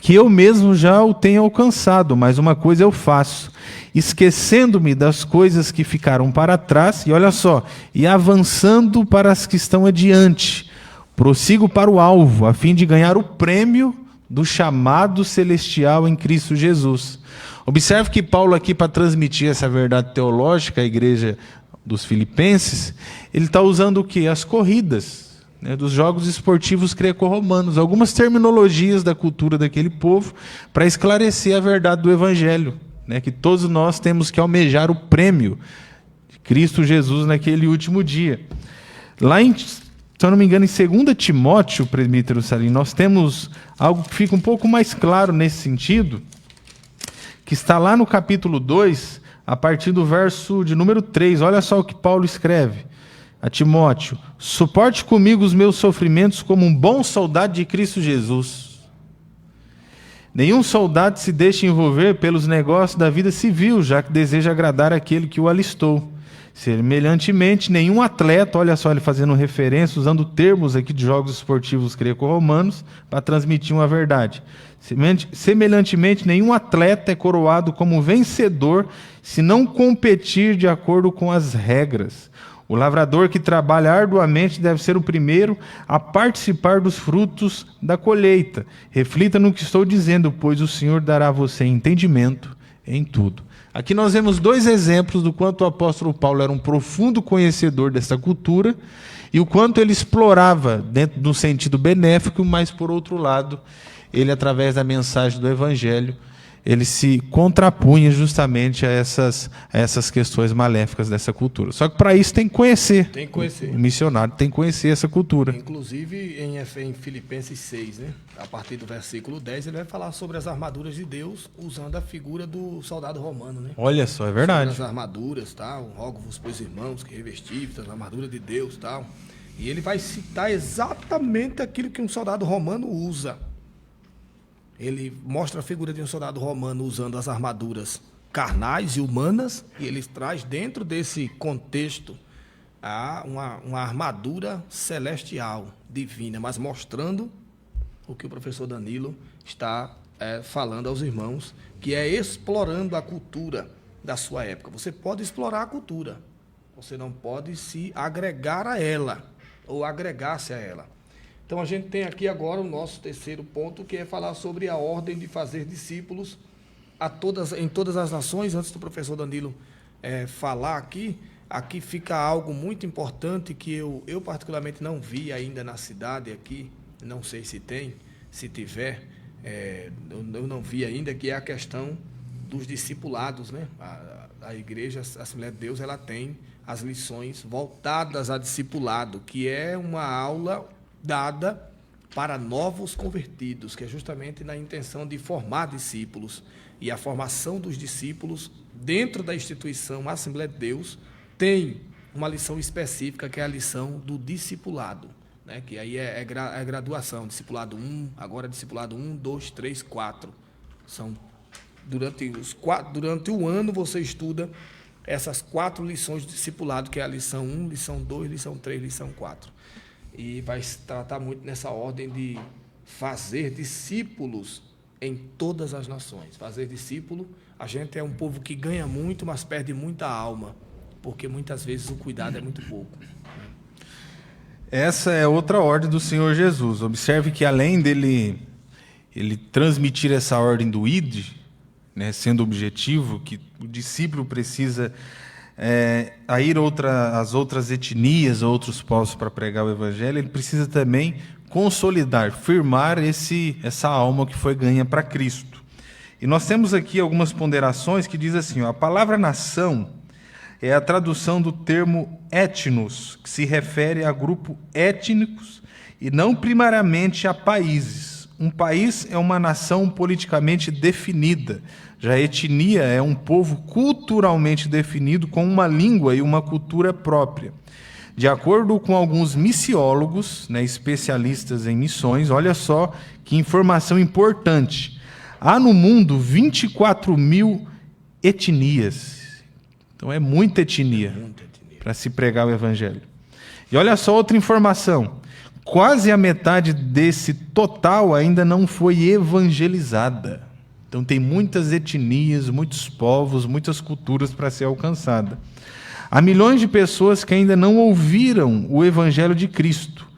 que eu mesmo já o tenha alcançado, mas uma coisa eu faço, esquecendo-me das coisas que ficaram para trás, e olha só, e avançando para as que estão adiante, prossigo para o alvo, a fim de ganhar o prêmio do chamado celestial em Cristo Jesus. Observe que Paulo aqui, para transmitir essa verdade teológica à igreja dos Filipenses, ele está usando o quê? As corridas, né, dos jogos esportivos greco-romanos, algumas terminologias da cultura daquele povo, para esclarecer a verdade do Evangelho, né, que todos nós temos que almejar o prêmio de Cristo Jesus naquele último dia. Lá em, se eu não me engano, em 2 Timóteo, presbítero Salim, nós temos algo que fica um pouco mais claro nesse sentido, que está lá no capítulo 2, a partir do verso de número 3. Olha só o que Paulo escreve a Timóteo. Suporte comigo os meus sofrimentos como um bom soldado de Cristo Jesus. Nenhum soldado se deixa envolver pelos negócios da vida civil, já que deseja agradar aquele que o alistou. Semelhantemente, nenhum atleta, olha só ele fazendo referência, usando termos aqui de jogos esportivos greco-romanos, para transmitir uma verdade. Semelhantemente, nenhum atleta é coroado como vencedor se não competir de acordo com as regras. O lavrador que trabalha arduamente deve ser o primeiro a participar dos frutos da colheita. Reflita no que estou dizendo, pois o Senhor dará a você entendimento em tudo. Aqui nós vemos dois exemplos do quanto o apóstolo Paulo era um profundo conhecedor dessa cultura e o quanto ele explorava dentro de um sentido benéfico, mas, por outro lado, ele, através da mensagem do Evangelho, ele se contrapunha justamente a essas questões maléficas dessa cultura. Só que para isso tem que conhecer. Tem que conhecer. O missionário tem que conhecer essa cultura. Inclusive em Filipenses 6, né? A partir do versículo 10, ele vai falar sobre as armaduras de Deus, usando a figura do soldado romano, né? Olha só, é verdade. Sobre as armaduras, tal, rogo-vos, pois, irmãos, que revestivos as armaduras de Deus, tal. E ele vai citar exatamente aquilo que um soldado romano usa. Ele mostra a figura de um soldado romano usando as armaduras carnais e humanas, e ele traz dentro desse contexto uma armadura celestial, divina, mas mostrando o que o professor Danilo está falando aos irmãos, que é explorando a cultura da sua época. Você pode explorar a cultura, você não pode se agregar a ela, ou agregar-se a ela. Então, a gente tem aqui agora o nosso terceiro ponto, que é falar sobre a ordem de fazer discípulos em todas as nações. Antes do professor Danilo falar aqui fica algo muito importante que eu particularmente não vi ainda na cidade aqui, não sei se tem, se tiver, eu não vi ainda, que é a questão dos discipulados, né? A igreja, a Assembleia de Deus, ela tem as lições voltadas a discipulado, que é uma aula dada para novos convertidos, que é justamente na intenção de formar discípulos. E a formação dos discípulos dentro da instituição Assembleia de Deus tem uma lição específica, que é a lição do discipulado, né? Que aí é graduação, discipulado 1, agora discipulado 1, 2, 3, 4. Durante o ano você estuda essas 4 lições de discipulado, que é a lição 1, lição 2, lição 3, lição 4. E vai se tratar muito nessa ordem de fazer discípulos em todas as nações. Fazer discípulo, a gente é um povo que ganha muito, mas perde muita alma, porque muitas vezes o cuidado é muito pouco. Essa é outra ordem do Senhor Jesus. Observe que, além dele ele transmitir essa ordem do id, né, sendo objetivo, que o discípulo precisa a ir às outras etnias, outros povos para pregar o Evangelho, ele precisa também consolidar, firmar essa alma que foi ganha para Cristo. E nós temos aqui algumas ponderações que diz assim, a palavra nação é a tradução do termo etnos, que se refere a grupos étnicos e não primariamente a países. Um país é uma nação politicamente definida. Já a etnia é um povo culturalmente definido com uma língua e uma cultura própria. De acordo com alguns missiólogos, especialistas em missões, olha só que informação importante. Há no mundo 24 mil etnias. Então é muita etnia para se pregar o evangelho. E olha só outra informação. Quase a metade desse total ainda não foi evangelizada. Então tem muitas etnias, muitos povos, muitas culturas para ser alcançada. Há milhões de pessoas que ainda não ouviram o evangelho de Cristo.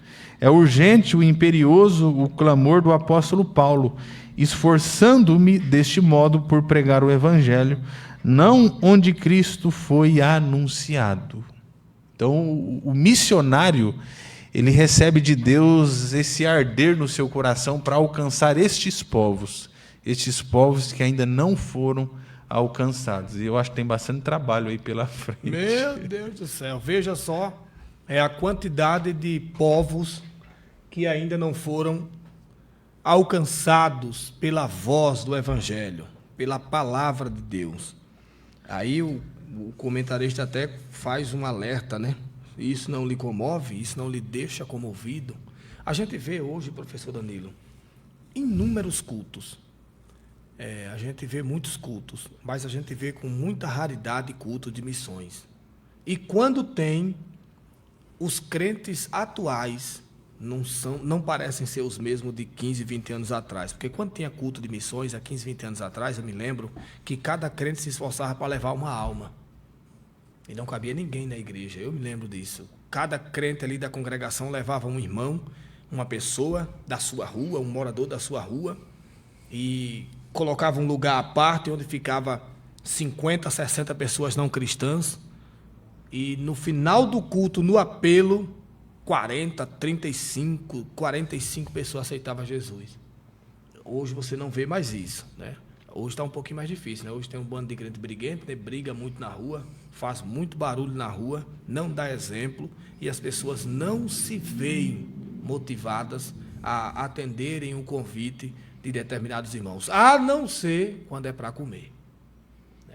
É urgente o imperioso o clamor do apóstolo Paulo, esforçando-me deste modo por pregar o evangelho, não onde Cristo foi anunciado. Então o missionário, ele recebe de Deus esse arder no seu coração para alcançar estes povos que ainda não foram alcançados. E eu acho que tem bastante trabalho aí pela frente. Meu Deus do céu, veja só, a quantidade de povos que ainda não foram alcançados pela voz do Evangelho, pela palavra de Deus. Aí o comentarista até faz um alerta, né? Isso não lhe comove? Isso não lhe deixa comovido? A gente vê hoje, professor Danilo, inúmeros cultos. A gente vê muitos cultos, mas a gente vê com muita raridade culto de missões. E quando tem, os crentes atuais não parecem ser os mesmos de 15, 20 anos atrás. Porque quando tinha culto de missões, há 15, 20 anos atrás, eu me lembro que cada crente se esforçava para levar uma alma. E não cabia ninguém na igreja, eu me lembro disso. Cada crente ali da congregação levava um irmão, uma pessoa da sua rua, um morador da sua rua, e colocava um lugar à parte onde ficava 50, 60 pessoas não cristãs, e no final do culto, no apelo, 40, 35, 45 pessoas aceitavam Jesus. Hoje você não vê mais isso, né? Hoje está um pouquinho mais difícil, né? Hoje tem um bando de crente briguento, né? Briga muito na rua, faz muito barulho na rua, não dá exemplo, e as pessoas não se veem motivadas a atenderem o convite de determinados irmãos, a não ser quando é para comer.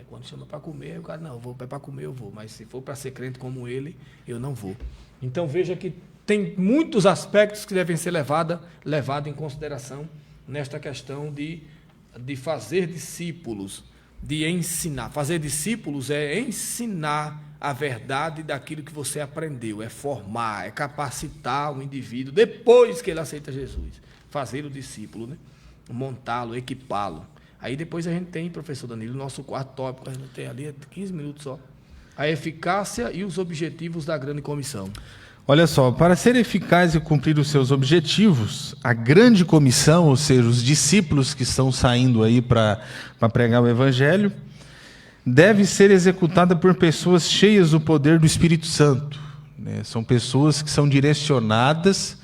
Quando chama para comer, o cara, não, é para comer, eu vou, mas se for para ser crente como ele, eu não vou. Então veja que tem muitos aspectos que devem ser levados em consideração nesta questão de fazer discípulos, de ensinar. Fazer discípulos é ensinar a verdade daquilo que você aprendeu, é formar, é capacitar o indivíduo depois que ele aceita Jesus. Fazer o discípulo, né? Montá-lo, equipá-lo. Aí depois a gente tem, professor Danilo, o nosso quarto tópico, a gente tem ali 15 minutos só. A eficácia e os objetivos da grande comissão. Olha só, para ser eficaz e cumprir os seus objetivos, a grande comissão, ou seja, os discípulos que estão saindo aí para pregar o evangelho, deve ser executada por pessoas cheias do poder do Espírito Santo. São pessoas que são direcionadas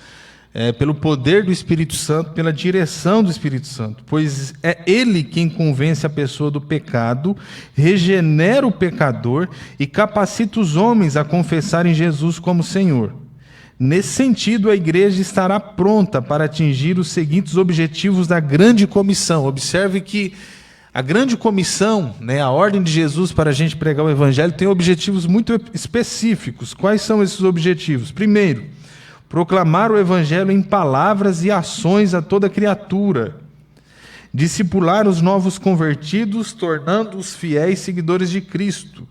pelo poder do Espírito Santo, pela direção do Espírito Santo, pois é Ele quem convence a pessoa do pecado, regenera o pecador e capacita os homens a confessarem Jesus como Senhor. Nesse sentido, a igreja estará pronta para atingir os seguintes objetivos da grande comissão. Observe que a grande comissão, a ordem de Jesus para a gente pregar o evangelho, tem objetivos muito específicos. Quais são esses objetivos? Primeiro, proclamar o evangelho em palavras e ações a toda criatura. Discipular os novos convertidos, tornando-os fiéis seguidores de Cristo.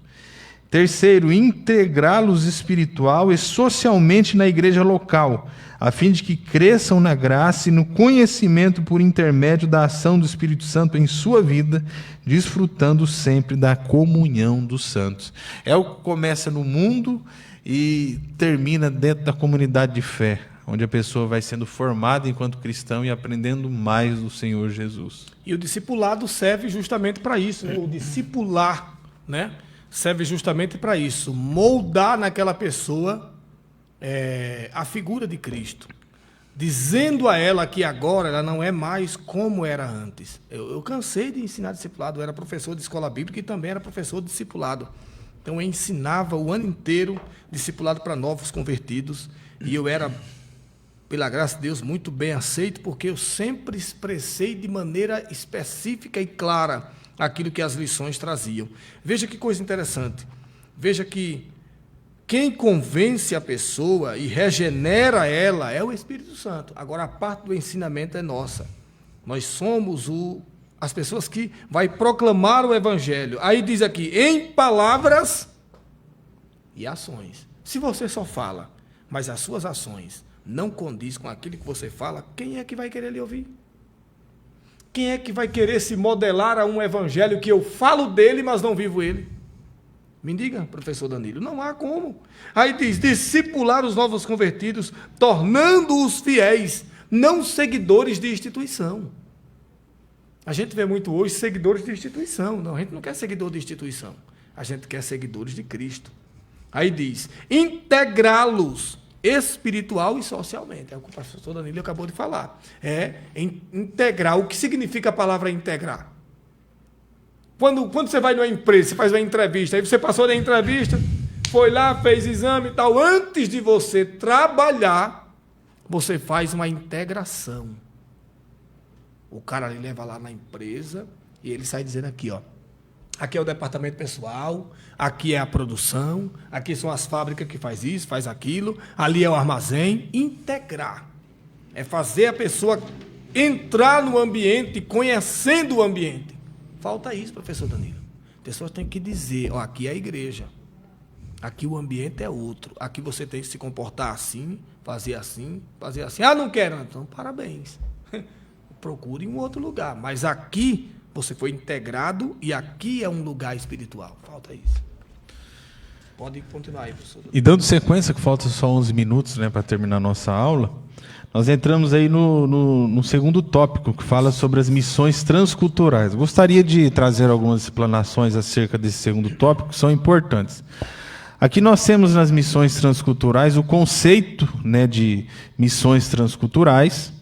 Terceiro, integrá-los espiritual e socialmente na igreja local, a fim de que cresçam na graça e no conhecimento por intermédio da ação do Espírito Santo em sua vida, desfrutando sempre da comunhão dos santos. É o que começa no mundo e termina dentro da comunidade de fé, onde a pessoa vai sendo formada enquanto cristão e aprendendo mais do Senhor Jesus. E o discipulado serve justamente para isso, né? O discipular, serve justamente para isso, moldar naquela pessoa a figura de Cristo, dizendo a ela que agora ela não é mais como era antes. Eu cansei de ensinar discipulado, eu era professor de escola bíblica e também era professor de discipulado. Então eu ensinava o ano inteiro, discipulado para novos convertidos, e eu era, pela graça de Deus, muito bem aceito, porque eu sempre expressei de maneira específica e clara aquilo que as lições traziam. Veja que coisa interessante. Veja que quem convence a pessoa e regenera ela é o Espírito Santo. Agora, a parte do ensinamento é nossa. Nós somos as pessoas que vai proclamar o Evangelho. Aí diz aqui, em palavras e ações. Se você só fala, mas as suas ações não condiz com aquilo que você fala, quem é que vai querer lhe ouvir? Quem é que vai querer se modelar a um Evangelho que eu falo dele, mas não vivo ele? Me diga, professor Danilo, não há como. Aí diz, discipular os novos convertidos, tornando-os fiéis, não seguidores de instituição. A gente vê muito hoje seguidores de instituição. Não, a gente não quer seguidor de instituição. A gente quer seguidores de Cristo. Aí diz, integrá-los espiritual e socialmente. É o que o pastor Danilo acabou de falar. É integrar. O que significa a palavra integrar? Quando você vai numa empresa, você faz uma entrevista, aí você passou na entrevista, foi lá, fez exame e tal. Antes de você trabalhar, você faz uma integração. O cara ali leva lá na empresa e ele sai dizendo aqui, ó. Aqui é o departamento pessoal, aqui é a produção, aqui são as fábricas que faz isso, faz aquilo, ali é o armazém. Integrar. É fazer a pessoa entrar no ambiente, conhecendo o ambiente. Falta isso, professor Danilo. Pessoas têm que dizer, ó, aqui é a igreja. Aqui o ambiente é outro. Aqui você tem que se comportar assim, fazer assim, fazer assim. Ah, não quero. Então, parabéns. Procure um outro lugar. Mas aqui você foi integrado e aqui é um lugar espiritual. Falta isso. Pode continuar aí, professor. E dando sequência, que falta só 11 minutos, né, para terminar a nossa aula, nós entramos aí no segundo tópico, que fala sobre as missões transculturais. Gostaria de trazer algumas explanações acerca desse segundo tópico, que são importantes. Aqui nós temos nas missões transculturais o conceito, né, de missões transculturais,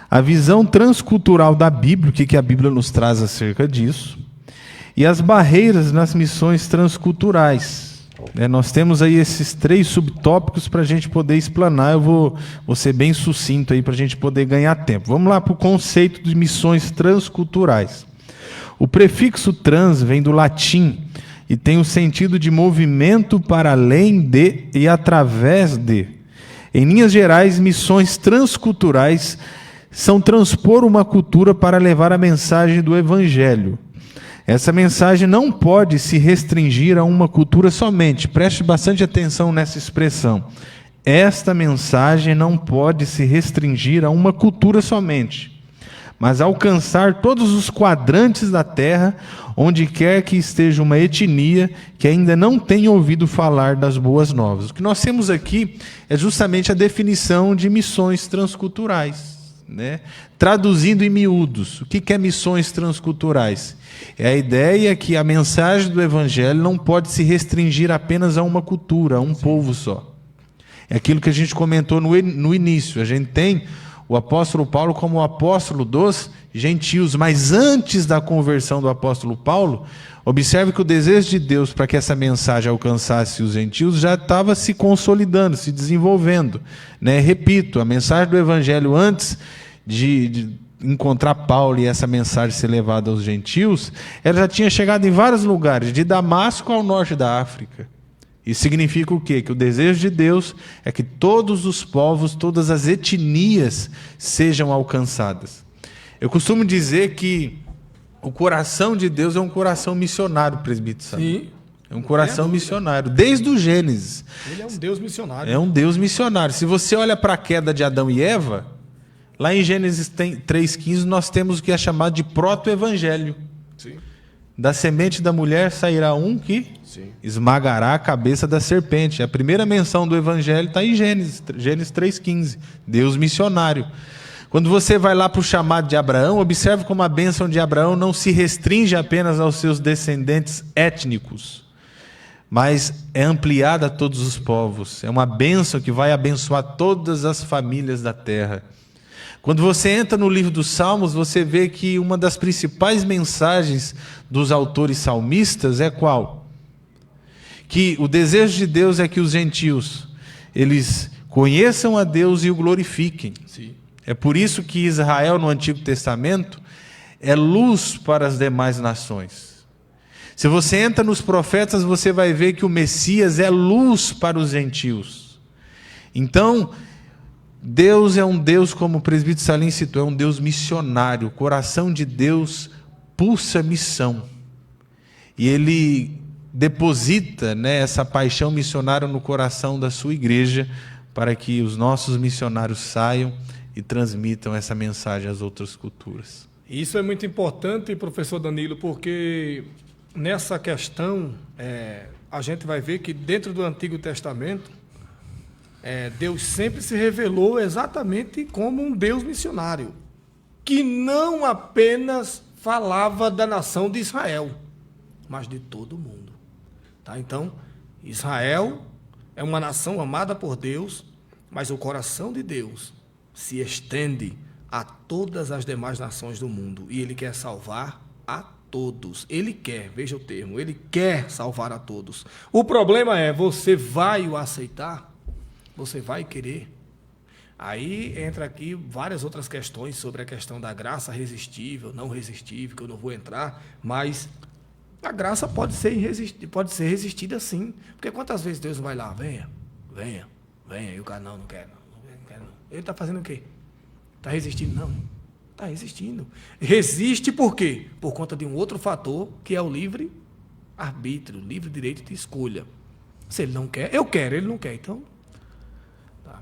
a visão transcultural da Bíblia, o que a Bíblia nos traz acerca disso, e as barreiras nas missões transculturais. Nós temos aí esses 3 subtópicos para a gente poder explanar. Eu vou ser bem sucinto aí para a gente poder ganhar tempo. Vamos lá para o conceito de missões transculturais. O prefixo trans vem do latim e tem o sentido de movimento para além de e através de. Em linhas gerais, missões transculturais são transpor uma cultura para levar a mensagem do Evangelho. Essa mensagem não pode se restringir a uma cultura somente. Preste bastante atenção nessa expressão. Esta mensagem não pode se restringir a uma cultura somente, mas alcançar todos os quadrantes da terra, onde quer que esteja uma etnia que ainda não tenha ouvido falar das boas novas. O que nós temos aqui é justamente a definição de missões transculturais. Traduzindo em miúdos, o que é missões transculturais? É a ideia que a mensagem do Evangelho não pode se restringir apenas a uma cultura, a um povo só. É aquilo que a gente comentou no início. A gente tem o apóstolo Paulo como o apóstolo dos gentios, mas antes da conversão do apóstolo Paulo, observe que o desejo de Deus para que essa mensagem alcançasse os gentios já estava se consolidando, se desenvolvendo. Repito, a mensagem do Evangelho antes de encontrar Paulo e essa mensagem ser levada aos gentios, ela já tinha chegado em vários lugares, de Damasco ao norte da África. Isso significa o quê? Que o desejo de Deus é que todos os povos, todas as etnias sejam alcançadas. Eu costumo dizer que o coração de Deus é um coração missionário, presbítero Sandro. Sim. É um coração missionário, desde o Gênesis. Ele é um Deus missionário. É um Deus missionário. Se você olha para a queda de Adão e Eva, lá em Gênesis 3,15, nós temos o que é chamado de proto-evangelho. Sim. Da semente da mulher sairá um que esmagará a cabeça da serpente. A primeira menção do evangelho está em Gênesis 3,15. Deus missionário. Quando você vai lá para o chamado de Abraão, observe como a bênção de Abraão não se restringe apenas aos seus descendentes étnicos, mas é ampliada a todos os povos. É uma bênção que vai abençoar todas as famílias da terra. Quando você entra no livro dos Salmos, você vê que uma das principais mensagens dos autores salmistas é qual? que o desejo de Deus é que os gentios, eles conheçam a Deus e o glorifiquem. Sim. É por isso que Israel, no Antigo Testamento, é luz para as demais nações. Se você entra nos profetas, você vai ver que o Messias é luz para os gentios. Então, Deus é um Deus, como o presbítero Salim citou, é um Deus missionário. O coração de Deus pulsa missão. E Ele deposita, né, essa paixão missionária no coração da sua igreja, para que os nossos missionários saiam e transmitam essa mensagem às outras culturas. Isso é muito importante, professor Danilo, porque nessa questão a gente vai ver que dentro do Antigo Testamento Deus sempre se revelou exatamente como um Deus missionário, que não apenas falava da nação de Israel, mas de todo mundo. Tá? Então, Israel é uma nação amada por Deus, mas o coração de Deus se estende a todas as demais nações do mundo, e Ele quer salvar a todos. Ele quer, veja o termo, Ele quer salvar a todos. O problema é, você vai o aceitar? Você vai querer? Aí entra aqui várias outras questões sobre a questão da graça resistível, não resistível, que eu não vou entrar, mas a graça pode ser resistida sim. Porque quantas vezes Deus vai lá, venha, e o cara não quer não. Ele está fazendo o quê? Está resistindo? Não, está resistindo. Resiste por quê? Por conta de um outro fator, que é o livre-arbítrio, livre direito de escolha. Se ele não quer, eu quero, ele não quer, então...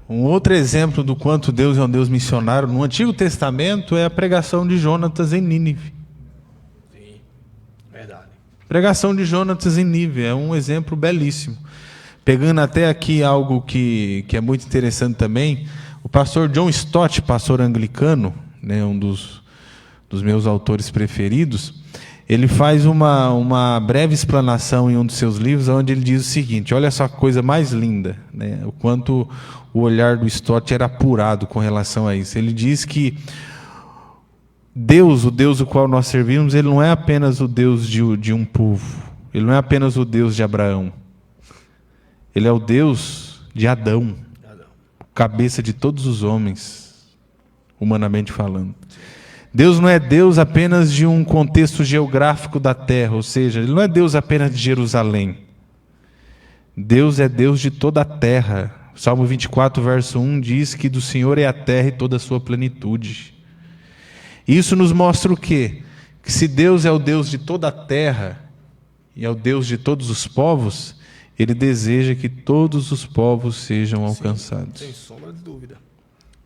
Um outro exemplo do quanto Deus é um Deus missionário no Antigo Testamento é a pregação de Jonatas em Nínive. Sim, verdade. Pregação de Jonatas em Nínive é um exemplo belíssimo. Pegando até aqui algo que é muito interessante também, o pastor John Stott, pastor anglicano, né, um dos meus autores preferidos, ele faz uma breve explanação em um dos seus livros, onde ele diz o seguinte, olha só a coisa mais linda, né, o quanto o olhar do Stott era apurado com relação a isso. Ele diz que Deus, o Deus o qual nós servimos, ele não é apenas o Deus de um povo, ele não é apenas o Deus de Abraão, ele é o Deus de Adão, cabeça de todos os homens, humanamente falando. Deus não é Deus apenas de um contexto geográfico da terra, ou seja, Ele não é Deus apenas de Jerusalém. Deus é Deus de toda a terra. Salmo 24, verso 1 diz que do Senhor é a terra e toda a sua plenitude. Isso nos mostra o quê? Que se Deus é o Deus de toda a terra e é o Deus de todos os povos, Ele deseja que todos os povos sejam alcançados. Sem sombra de dúvida.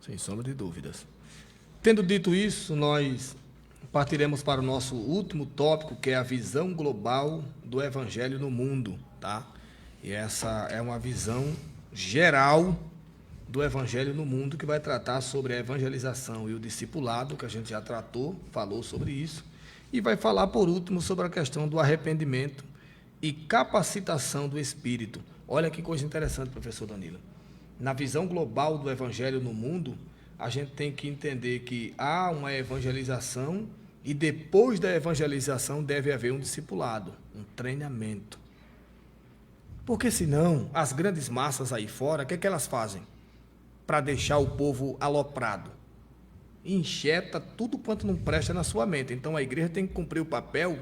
Sem sombra de dúvidas. Tendo dito isso, nós partiremos para o nosso último tópico, que é a visão global do Evangelho no mundo, tá? E essa é uma visão geral do Evangelho no mundo, que vai tratar sobre a evangelização e o discipulado, que a gente já falou sobre isso, e vai falar, por último, sobre a questão do arrependimento e capacitação do Espírito. Olha que coisa interessante, professor Danilo. Na visão global do Evangelho no mundo, a gente tem que entender que há uma evangelização e depois da evangelização deve haver um discipulado, um treinamento. Porque senão, as grandes massas aí fora, o que é que elas fazem? Para deixar o povo aloprado. Injeta tudo quanto não presta na sua mente. Então a igreja tem que cumprir o papel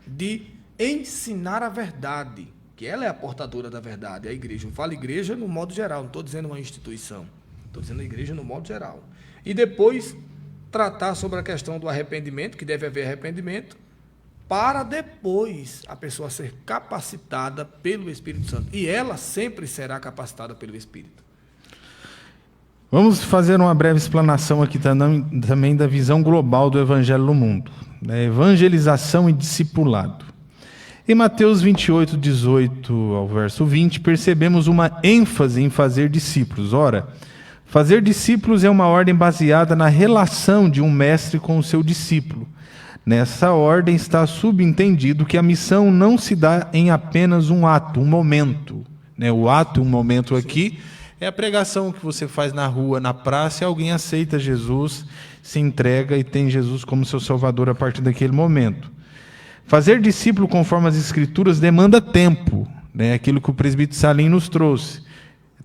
de ensinar a verdade, que ela é a portadora da verdade, a igreja. Eu falo igreja no modo geral, não estou dizendo uma instituição. Estou dizendo a igreja no modo geral. E depois tratar sobre a questão do arrependimento, que deve haver arrependimento, para depois a pessoa ser capacitada pelo Espírito Santo. E ela sempre será capacitada pelo Espírito. Vamos fazer uma breve explanação aqui também da visão global do Evangelho no mundo. Evangelização e discipulado. Em Mateus 28, 18 ao verso 20, percebemos uma ênfase em fazer discípulos. Ora, fazer discípulos é uma ordem baseada na relação de um mestre com o seu discípulo. Nessa ordem está subentendido que a missão não se dá em apenas um ato, um momento. O ato, um momento aqui, é a pregação que você faz na rua, na praça, e alguém aceita Jesus, se entrega e tem Jesus como seu Salvador a partir daquele momento. Fazer discípulo conforme as Escrituras demanda tempo, né? Aquilo que o presbítero Salim nos trouxe.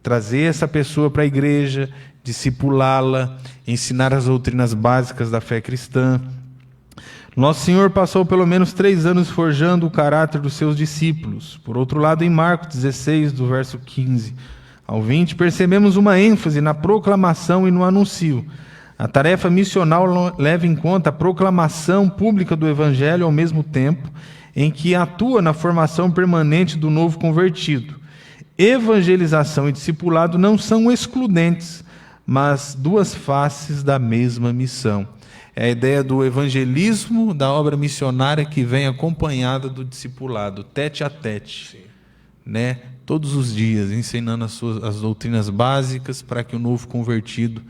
Trazer essa pessoa para a igreja, discipulá-la, ensinar as doutrinas básicas da fé cristã. Nosso Senhor passou pelo menos 3 anos forjando o caráter dos seus discípulos. Por outro lado, em Marcos 16, do verso 15 ao 20, percebemos uma ênfase na proclamação e no anúncio. A tarefa missional leva em conta a proclamação pública do Evangelho ao mesmo tempo em que atua na formação permanente do novo convertido. Evangelização e discipulado não são excludentes, mas duas faces da mesma missão. É a ideia do evangelismo, da obra missionária que vem acompanhada do discipulado, tete a tete, né? Todos os dias, ensinando as doutrinas básicas para que o novo convertido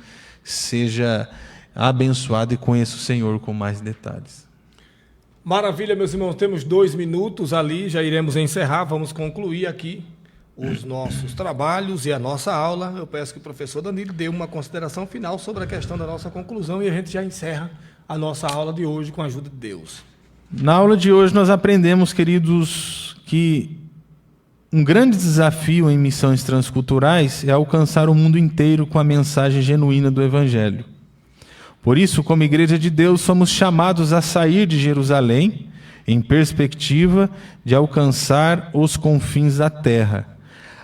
seja abençoado e conheça o Senhor com mais detalhes. Maravilha, meus irmãos, temos 2 minutos ali, já iremos encerrar, vamos concluir aqui os nossos trabalhos e a nossa aula. Eu peço que o professor Danilo dê uma consideração final sobre a questão da nossa conclusão e a gente já encerra a nossa aula de hoje com a ajuda de Deus. Na aula de hoje nós aprendemos, queridos, que um grande desafio em missões transculturais é alcançar o mundo inteiro com a mensagem genuína do Evangelho. Por isso, como Igreja de Deus, somos chamados a sair de Jerusalém em perspectiva de alcançar os confins da terra.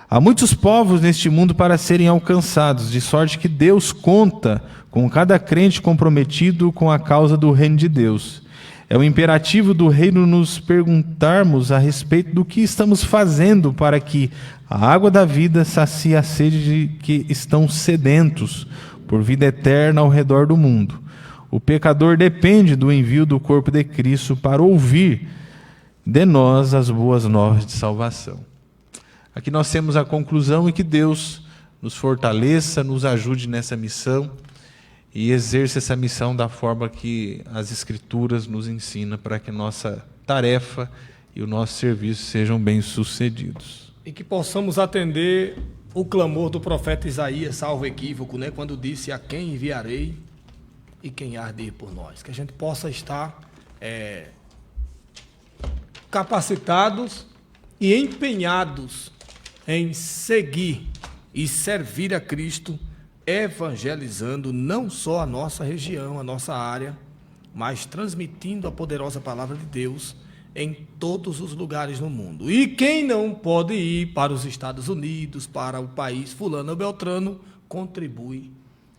Há muitos povos neste mundo para serem alcançados, de sorte que Deus conta com cada crente comprometido com a causa do reino de Deus. É o imperativo do reino nos perguntarmos a respeito do que estamos fazendo para que a água da vida sacie a sede de que estão sedentos por vida eterna ao redor do mundo. O pecador depende do envio do corpo de Cristo para ouvir de nós as boas novas de salvação. Aqui nós temos a conclusão e que Deus nos fortaleça, nos ajude nessa missão e exerça essa missão da forma que as Escrituras nos ensinam para que a nossa tarefa e o nosso serviço sejam bem-sucedidos. E que possamos atender o clamor do profeta Isaías, salvo equívoco, né? Quando disse: a quem enviarei e quem há de ir por nós. Que a gente possa estar capacitados e empenhados em seguir e servir a Cristo, evangelizando não só a nossa região, a nossa área, mas transmitindo a poderosa palavra de Deus em todos os lugares no mundo. E quem não pode ir para os Estados Unidos, para o país fulano ou beltrano, contribui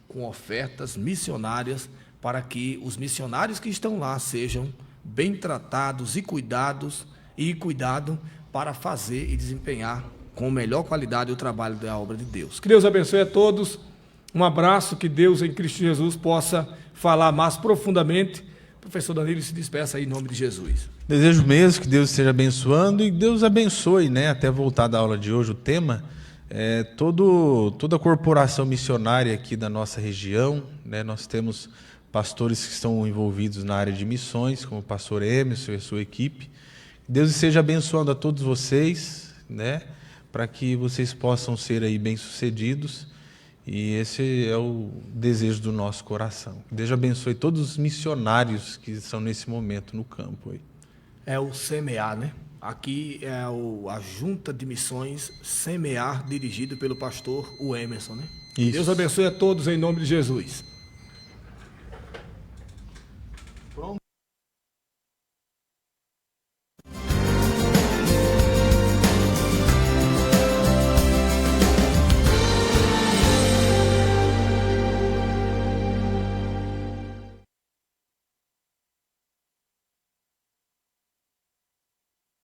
com ofertas missionárias para que os missionários que estão lá sejam bem tratados e cuidado para fazer e desempenhar com melhor qualidade o trabalho da obra de Deus. Que Deus abençoe a todos. Um abraço, que Deus em Cristo Jesus possa falar mais profundamente. Professor Danilo, se despeça aí em nome de Jesus. Desejo mesmo que Deus esteja abençoando e Deus abençoe, né? Até voltar da aula de hoje, o tema é toda a corporação missionária aqui da nossa região, né? Nós temos pastores que estão envolvidos na área de missões, como o pastor Emerson e a sua equipe. Deus esteja abençoando a todos vocês, né? Para que vocês possam ser aí bem-sucedidos. E esse é o desejo do nosso coração. Deus abençoe todos os missionários que estão nesse momento no campo aí. É o Semear, né? Aqui é a Junta de Missões Semear, dirigido pelo pastor Emerson, né? Isso. Deus abençoe a todos em nome de Jesus.